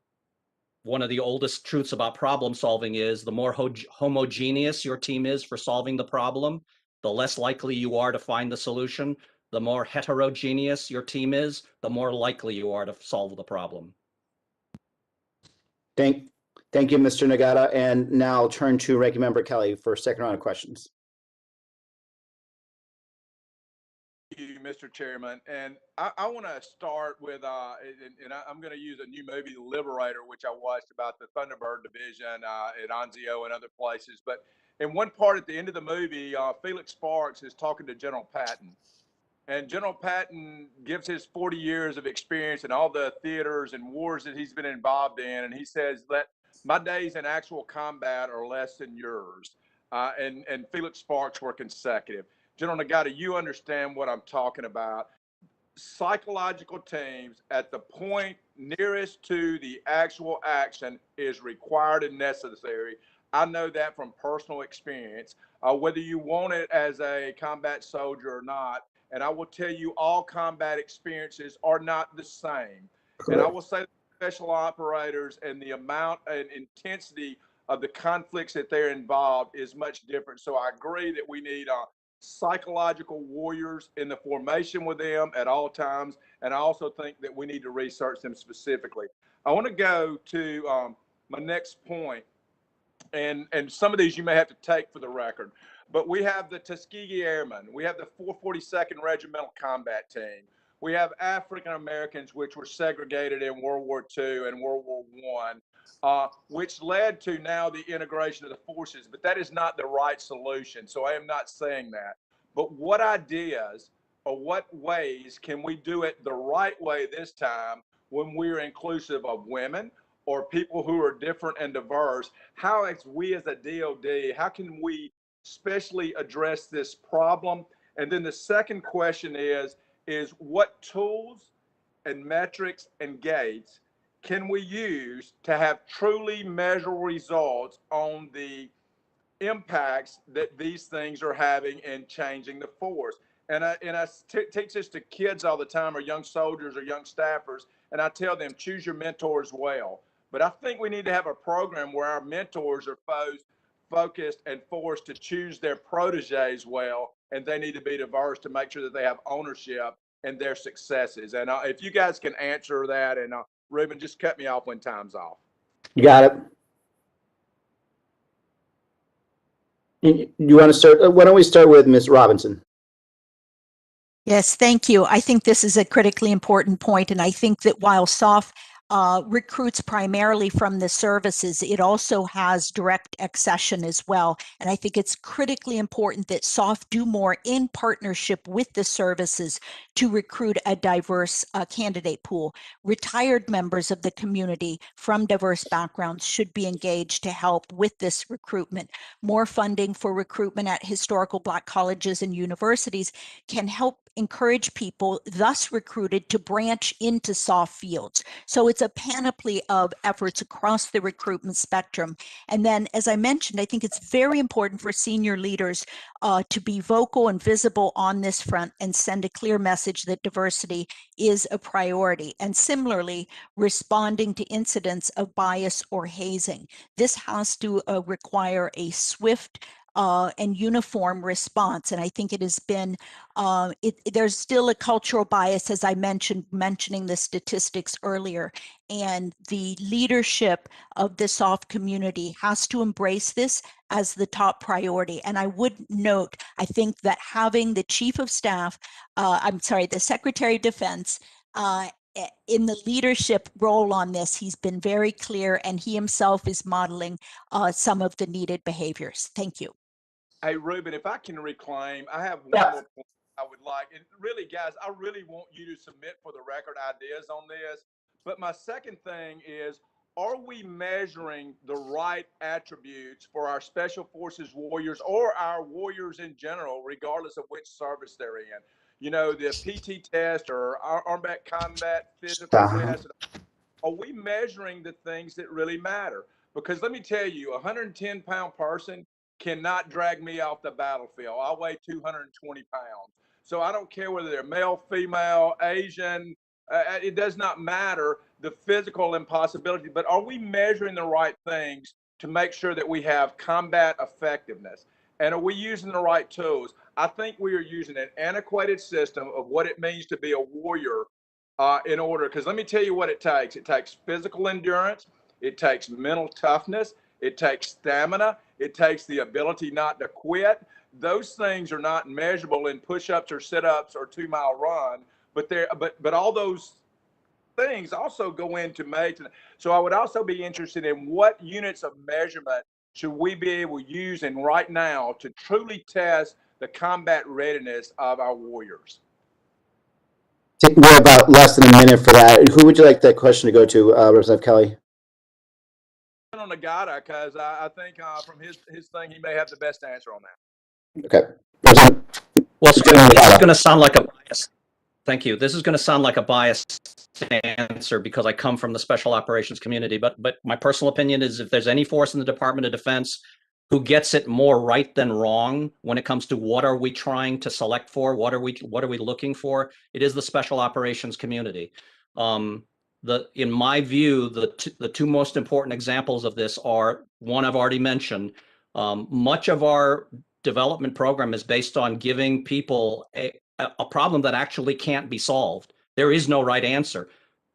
one of the oldest truths about problem solving is the more homogeneous your team is for solving the problem, the less likely you are to find the solution. The more heterogeneous your team is, the more likely you are to solve the problem. Thank you, Mr. Nagata. And now I'll turn to Ranking Member Kelly for a second round of questions. You, Mr. Chairman, and I want to start with, I'm going to use a new movie, Liberator, which I watched about the Thunderbird division at Anzio and other places. But in one part at the end of the movie, Felix Sparks is talking to General Patton. And General Patton gives his 40 years of experience in all the theaters and wars that he's been involved in. And he says that my days in actual combat are less than yours. And Felix Sparks were consecutive. General Nagata, you understand what I'm talking about. Psychological teams at the point nearest to the actual action is required and necessary. I know that from personal experience, whether you want it as a combat soldier or not. And I will tell you, all combat experiences are not the same. Correct. And I will say special operators and the amount and intensity of the conflicts that they're involved is much different. So I agree that we need psychological warriors in the formation with them at all times. And I also think that we need to research them specifically. I want to go to my next point, and some of these you may have to take for the record, but we have the Tuskegee Airmen. We have the 442nd Regimental Combat Team. We have African Americans, which were segregated in World War II and World War I, which led to now the integration of the forces. But that is not the right solution. So I am not saying that. But what ideas or what ways can we do it the right way this time when we're inclusive of women or people who are different and diverse? How, as we as a DOD, how can we especially address this problem? And then the second question is what tools and metrics and gates can we use to have truly measurable results on the impacts that these things are having in changing the force? And I teach this to kids all the time, or young soldiers or young staffers, and I tell them, choose your mentors well. But I think we need to have a program where our mentors are focused and forced to choose their proteges well, and they need to be diverse to make sure that they have ownership in their successes. And if you guys can answer that, and Ruben, just cut me off when time's off. You got it. You want to start? Why don't we start with Ms. Robinson? Yes, thank you. I think this is a critically important point, and I think that while SOF recruits primarily from the services, it also has direct accession as well. And I think it's critically important that SOF do more in partnership with the services to recruit a diverse candidate pool. Retired members of the community from diverse backgrounds should be engaged to help with this recruitment. More funding for recruitment at historical Black colleges and universities can help encourage people thus recruited to branch into SOF fields. So it's a panoply of efforts across the recruitment spectrum. And then, as I mentioned, I think it's very important for senior leaders to be vocal and visible on this front and send a clear message that diversity is a priority. And similarly, responding to incidents of bias or hazing. This has to require a swift and uniform response. And I think it has been, there's still a cultural bias, as I mentioning the statistics earlier. And the leadership of the SOF community has to embrace this as the top priority. And I would note, I think that having the chief of staff, the Secretary of Defense, in the leadership role on this, he's been very clear, and he himself is modeling some of the needed behaviors. Thank you. Hey, Ruben, if I can reclaim, I have one more point I would like. And really, guys, I really want you to submit for the record ideas on this. But my second thing is, are we measuring the right attributes for our Special Forces warriors or our warriors in general, regardless of which service they're in? You know, the PT test or our Armed Combat Physical test. Are we measuring the things that really matter? Because let me tell you, a 110-pound person cannot drag me off the battlefield. I weigh 220 pounds. So I don't care whether they're male, female, Asian, it does not matter, the physical impossibility, but are we measuring the right things to make sure that we have combat effectiveness? And are we using the right tools? I think we are using an antiquated system of what it means to be a warrior in order, because let me tell you what it takes. It takes physical endurance, it takes mental toughness, it takes stamina, it takes the ability not to quit. Those things are not measurable in push-ups or sit-ups or 2-mile run, but all those things also go into maintenance. So I would also be interested in what units of measurement should we be able to use in right now to truly test the combat readiness of our warriors. We're about less than a minute for that. Who would you like that question to go to, Representative Kelly? On Nagata, because I think from his thing, he may have the best answer on that. Okay. Well, this is going to sound like a bias. Thank you. This is going to sound like a biased answer because I come from the special operations community. But my personal opinion is, if there's any force in the Department of Defense who gets it more right than wrong when it comes to what are we trying to select for, what are we looking for, it is the special operations community. In my view, the two most important examples of this are one I've already mentioned. Much of our development program is based on giving people a problem that actually can't be solved. There is no right answer,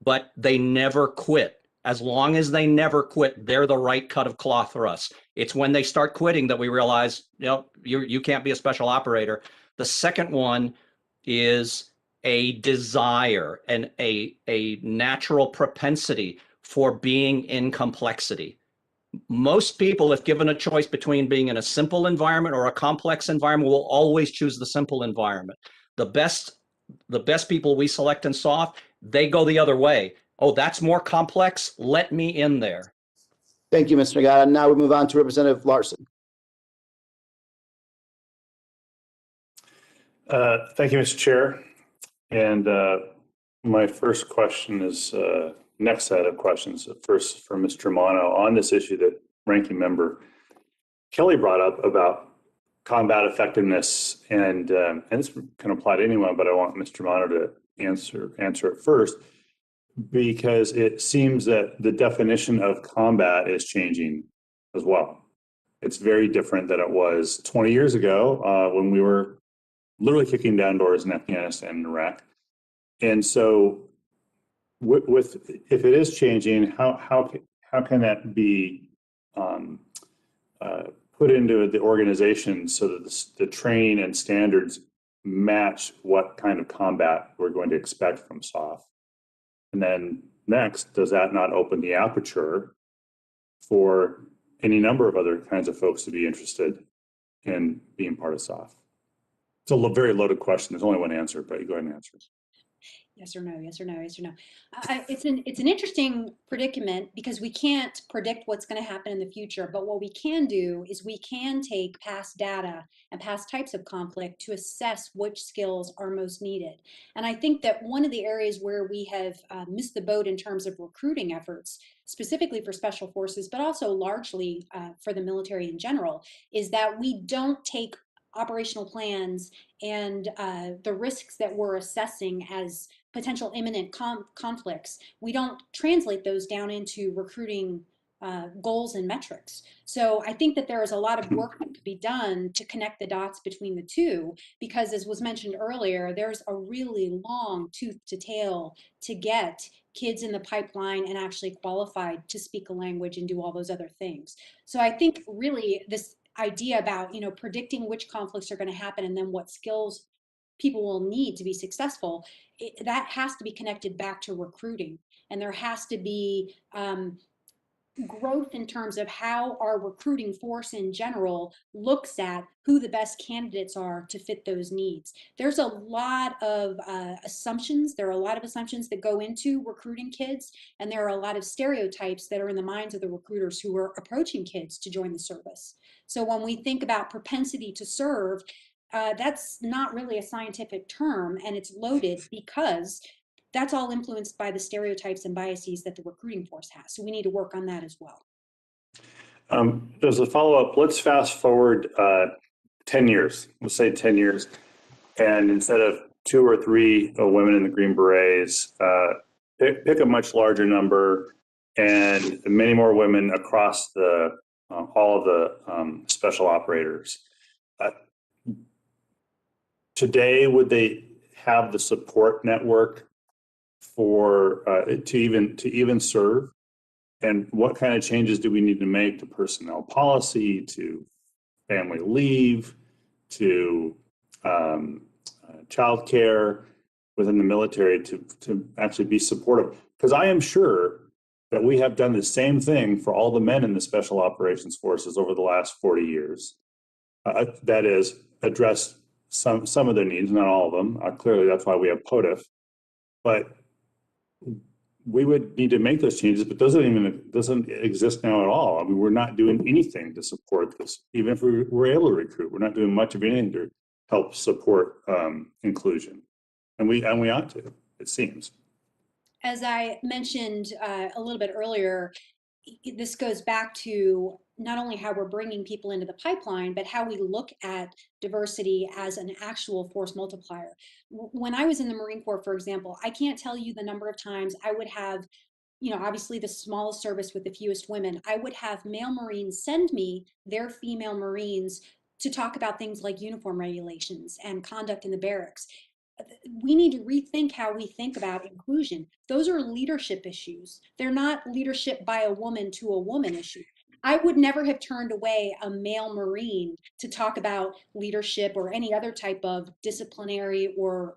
but they never quit. As long as they never quit, they're the right cut of cloth for us. It's when they start quitting that we realize, you can't be a special operator. The second one is a desire and a natural propensity for being in complexity. Most people, if given a choice between being in a simple environment or a complex environment, will always choose the simple environment. The best people we select in SOF, they go the other way. Oh, that's more complex. Let me in there. Thank you, Mr. Nagata. Now we move on to Representative Larson. Thank you, Mr. Chair. And my first question is, next set of questions, first for Mr. Romano on this issue that Ranking Member Kelly brought up about combat effectiveness, and this can apply to anyone, but I want Mr. Romano to answer it first, because it seems that the definition of combat is changing as well. It's very different than it was 20 years ago when we were literally kicking down doors in Afghanistan and Iraq. And so with if it is changing, how can that be put into the organization so that the training and standards match what kind of combat we're going to expect from SOF? And then next, does that not open the aperture for any number of other kinds of folks to be interested in being part of SOF? It's a very loaded question. There's only one answer, but you go ahead and answer. Yes or no, yes or no, yes or no. It's an interesting predicament because we can't predict what's going to happen in the future, but what we can do is we can take past data and past types of conflict to assess which skills are most needed. And I think that one of the areas where we have missed the boat in terms of recruiting efforts, specifically for special forces, but also largely for the military in general, is that we don't take operational plans and the risks that we're assessing as potential imminent conflicts, we don't translate those down into recruiting goals and metrics. So I think that there is a lot of work that could be done to connect the dots between the two, because as was mentioned earlier, there's a really long tooth to tail to get kids in the pipeline and actually qualified to speak a language and do all those other things. So I think really this idea about, you know, predicting which conflicts are going to happen and then what skills people will need to be successful, that has to be connected back to recruiting. And there has to be growth in terms of how our recruiting force in general looks at who the best candidates are to fit those needs. There's a lot of assumptions. There are a lot of assumptions that go into recruiting kids, and there are a lot of stereotypes that are in the minds of the recruiters who are approaching kids to join the service. So when we think about propensity to serve, that's not really a scientific term, and it's loaded because that's all influenced by the stereotypes and biases that the recruiting force has. So we need to work on that as well. As a follow-up, let's fast forward 10 years, let's say 10 years, and instead of 2 or 3 women in the Green Berets, pick a much larger number and many more women across the all of the special operators. Today, would they have the support network for to even serve? And what kind of changes do we need to make to personnel policy, to family leave, to childcare within the military to actually be supportive? Because I am sure that we have done the same thing for all the men in the Special Operations Forces over the last 40 years. That is, address some of their needs, not all of them. Clearly, that's why we have POTF. But we would need to make those changes, but doesn't exist now at all. I mean, we're not doing anything to support this. Even if we were able to recruit, we're not doing much of anything to help support inclusion, and we ought to. It seems. As I mentioned a little bit earlier, this goes back to not only how we're bringing people into the pipeline, but how we look at diversity as an actual force multiplier. When I was in the Marine Corps, for example, I can't tell you the number of times I would have, you know, obviously the smallest service with the fewest women, I would have male Marines send me their female Marines to talk about things like uniform regulations and conduct in the barracks. We need to rethink how we think about inclusion. Those are leadership issues. They're not leadership by a woman to a woman issue. I would never have turned away a male Marine to talk about leadership or any other type of disciplinary or,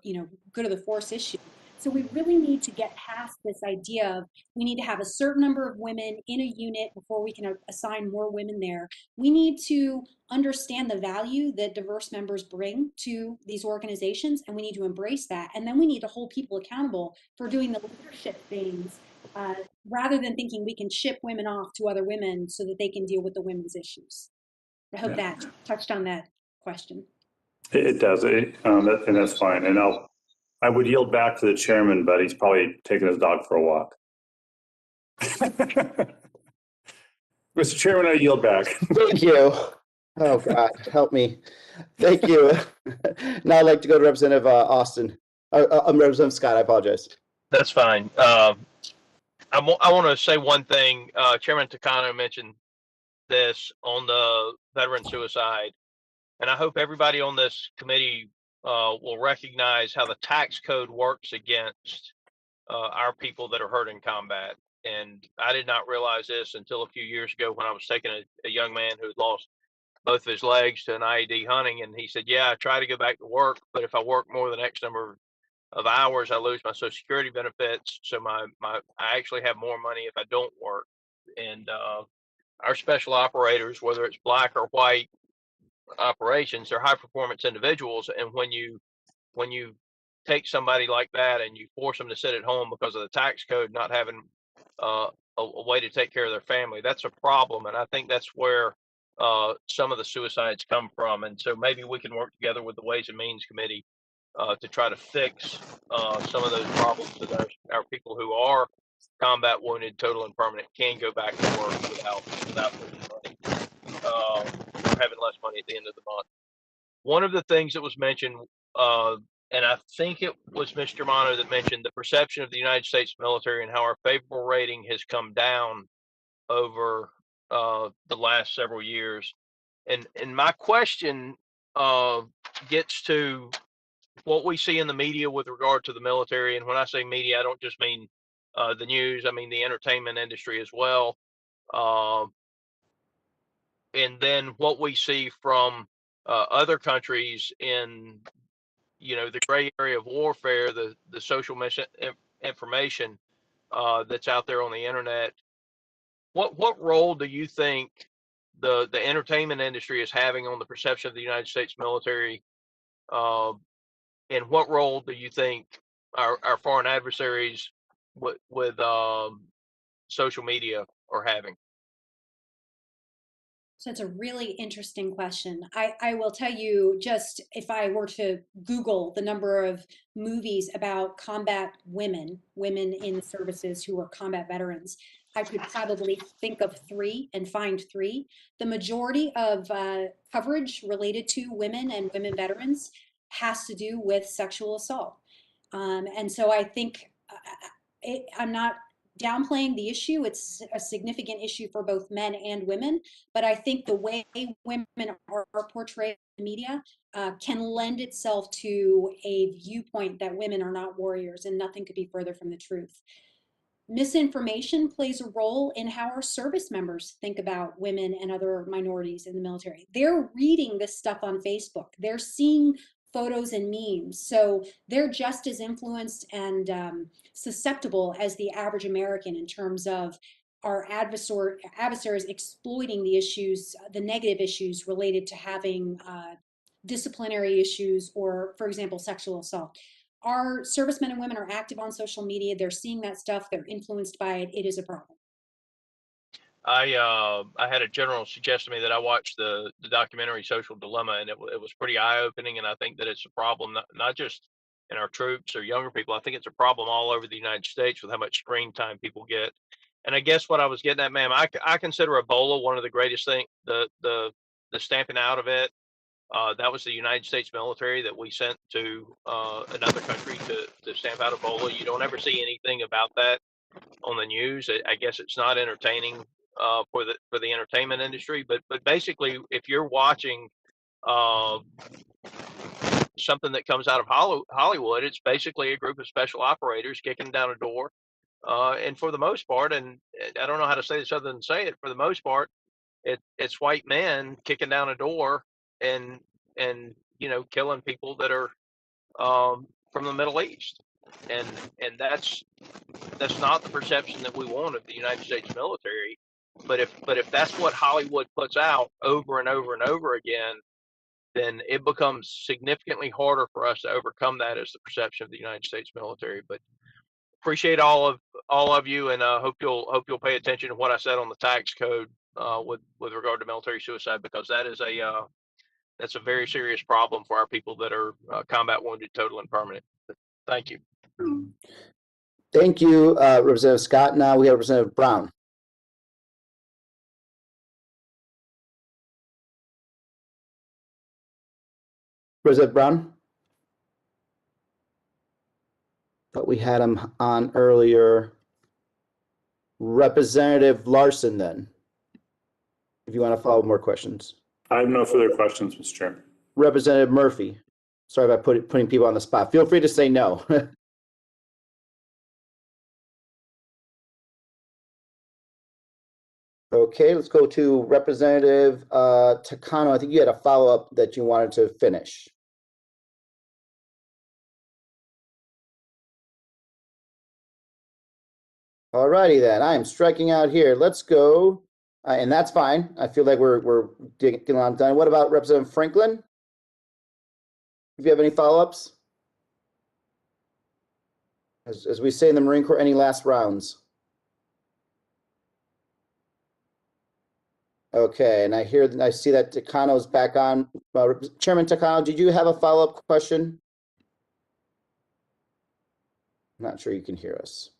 good of the force issue. So we really need to get past this idea of we need to have a certain number of women in a unit before we can assign more women there. We need to understand the value that diverse members bring to these organizations, and we need to embrace that. And then we need to hold people accountable for doing the leadership things rather than thinking we can ship women off to other women so that they can deal with the women's issues. I hope that touched on that question. It does, and that's fine. And I would yield back to the chairman, but he's probably taking his dog for a walk. Mr. Chairman, I yield back. Thank you. Oh, God, help me. Thank you. Now I'd like to go to Representative Austin. Representative Scott, I apologize. That's fine. I want to say one thing. Chairman Takano mentioned this on the veteran suicide, and I hope everybody on this committee will recognize how the tax code works against our people that are hurt in combat. And I did not realize this until a few years ago when I was taking a young man who had lost both of his legs to an IED hunting, and he said, "Yeah, I try to go back to work, but if I work more than X number of hours, I lose my Social Security benefits. So I actually have more money if I don't work." And our special operators, whether it's black or white operations, they're high performance individuals. And when you take somebody like that and you force them to sit at home because of the tax code not having a way to take care of their family, that's a problem. And I think that's where some of the suicides come from. And so maybe we can work together with the Ways and Means Committee to try to fix some of those problems so that our people who are combat wounded, total and permanent, can go back to work without losing money, or having less money at the end of the month. One of the things that was mentioned, and I think it was Mr. Germano that mentioned the perception of the United States military and how our favorable rating has come down over the last several years. And my question gets to what we see in the media with regard to the military. And when I say media, I don't just mean the news, I mean the entertainment industry as well. And then what we see from other countries in, the gray area of warfare, the social information that's out there on the internet. What role do you think the entertainment industry is having on the perception of the United States military? And what role do you think our foreign adversaries with social media are having? So it's a really interesting question. I will tell you, just if I were to Google the number of movies about combat women in the services who are combat veterans, I could probably think of 3 and find 3. The majority of coverage related to women and women veterans has to do with sexual assault. And so I think I'm not downplaying the issue. It's a significant issue for both men and women, but I think the way women are portrayed in the media can lend itself to a viewpoint that women are not warriors, and nothing could be further from the truth. Misinformation plays a role in how our service members think about women and other minorities in the military. They're reading this stuff on Facebook. They're seeing photos and memes. So they're just as influenced and susceptible as the average American in terms of our adversaries exploiting the issues, the negative issues related to having disciplinary issues or, for example, sexual assault. Our servicemen and women are active on social media. They're seeing that stuff. They're influenced by it. It is a problem. I had a general suggest to me that I watched the documentary Social Dilemma, and it was pretty eye-opening. And I think that it's a problem not just in our troops or younger people. I think it's a problem all over the United States with how much screen time people get. And I guess what I was getting at, ma'am, I consider Ebola one of the greatest things. The stamping out of it. That was the United States military that we sent to another country to stamp out Ebola. You don't ever see anything about that on the news. I guess it's not entertaining for the entertainment industry, but basically, if you're watching something that comes out of Hollywood, it's basically a group of special operators kicking down a door, and for the most part, and I don't know how to say this other than say it, for the most part, it's white men kicking down a door and killing people that are from the Middle East, and that's not the perception that we want of the United States military. But if that's what Hollywood puts out over and over and over again, then it becomes significantly harder for us to overcome that as the perception of the United States military. But appreciate all of you, and hope you'll pay attention to what I said on the tax code with regard to military suicide, because that's a very serious problem for our people that are combat wounded, total and permanent. Thank you. Thank you, Representative Scott. Now we have Representative Brown. Representative Brown? Thought we had him on earlier. Representative Larson, then, if you want to follow more questions. I have no further questions, Mr. Chairman. Representative Murphy. Sorry about putting people on the spot. Feel free to say no. Okay, let's go to Representative Takano. I think you had a follow-up that you wanted to finish. All righty then. I am striking out here. Let's go, and that's fine. I feel like we're getting on done. What about Representative Franklin? If you have any follow-ups? As we say in the Marine Corps, any last rounds? Okay, and I see that Takano's back on. Chairman Takano, did you have a follow-up question? I'm not sure you can hear us.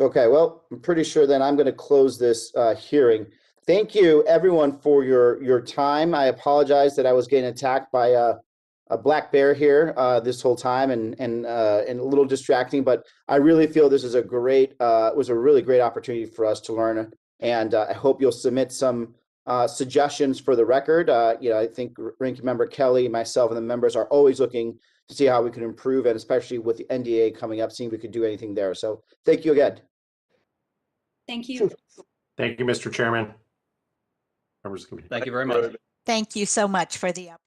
Okay, well, I'm pretty sure then I'm going to close this hearing. Thank you, everyone, for your time. I apologize that I was getting attacked by a black bear here this whole time and a little distracting, but I really feel this is was a really great opportunity for us to learn, and I hope you'll submit some suggestions for the record. I think Ranking Member Kelly, myself, and the members are always looking to see how we can improve, and especially with the NDA coming up, seeing if we could do anything there. So thank you again. Thank you. Thank you, Mr. Chairman. Members of the committee. Thank you very much. Thank you so much for the opportunity.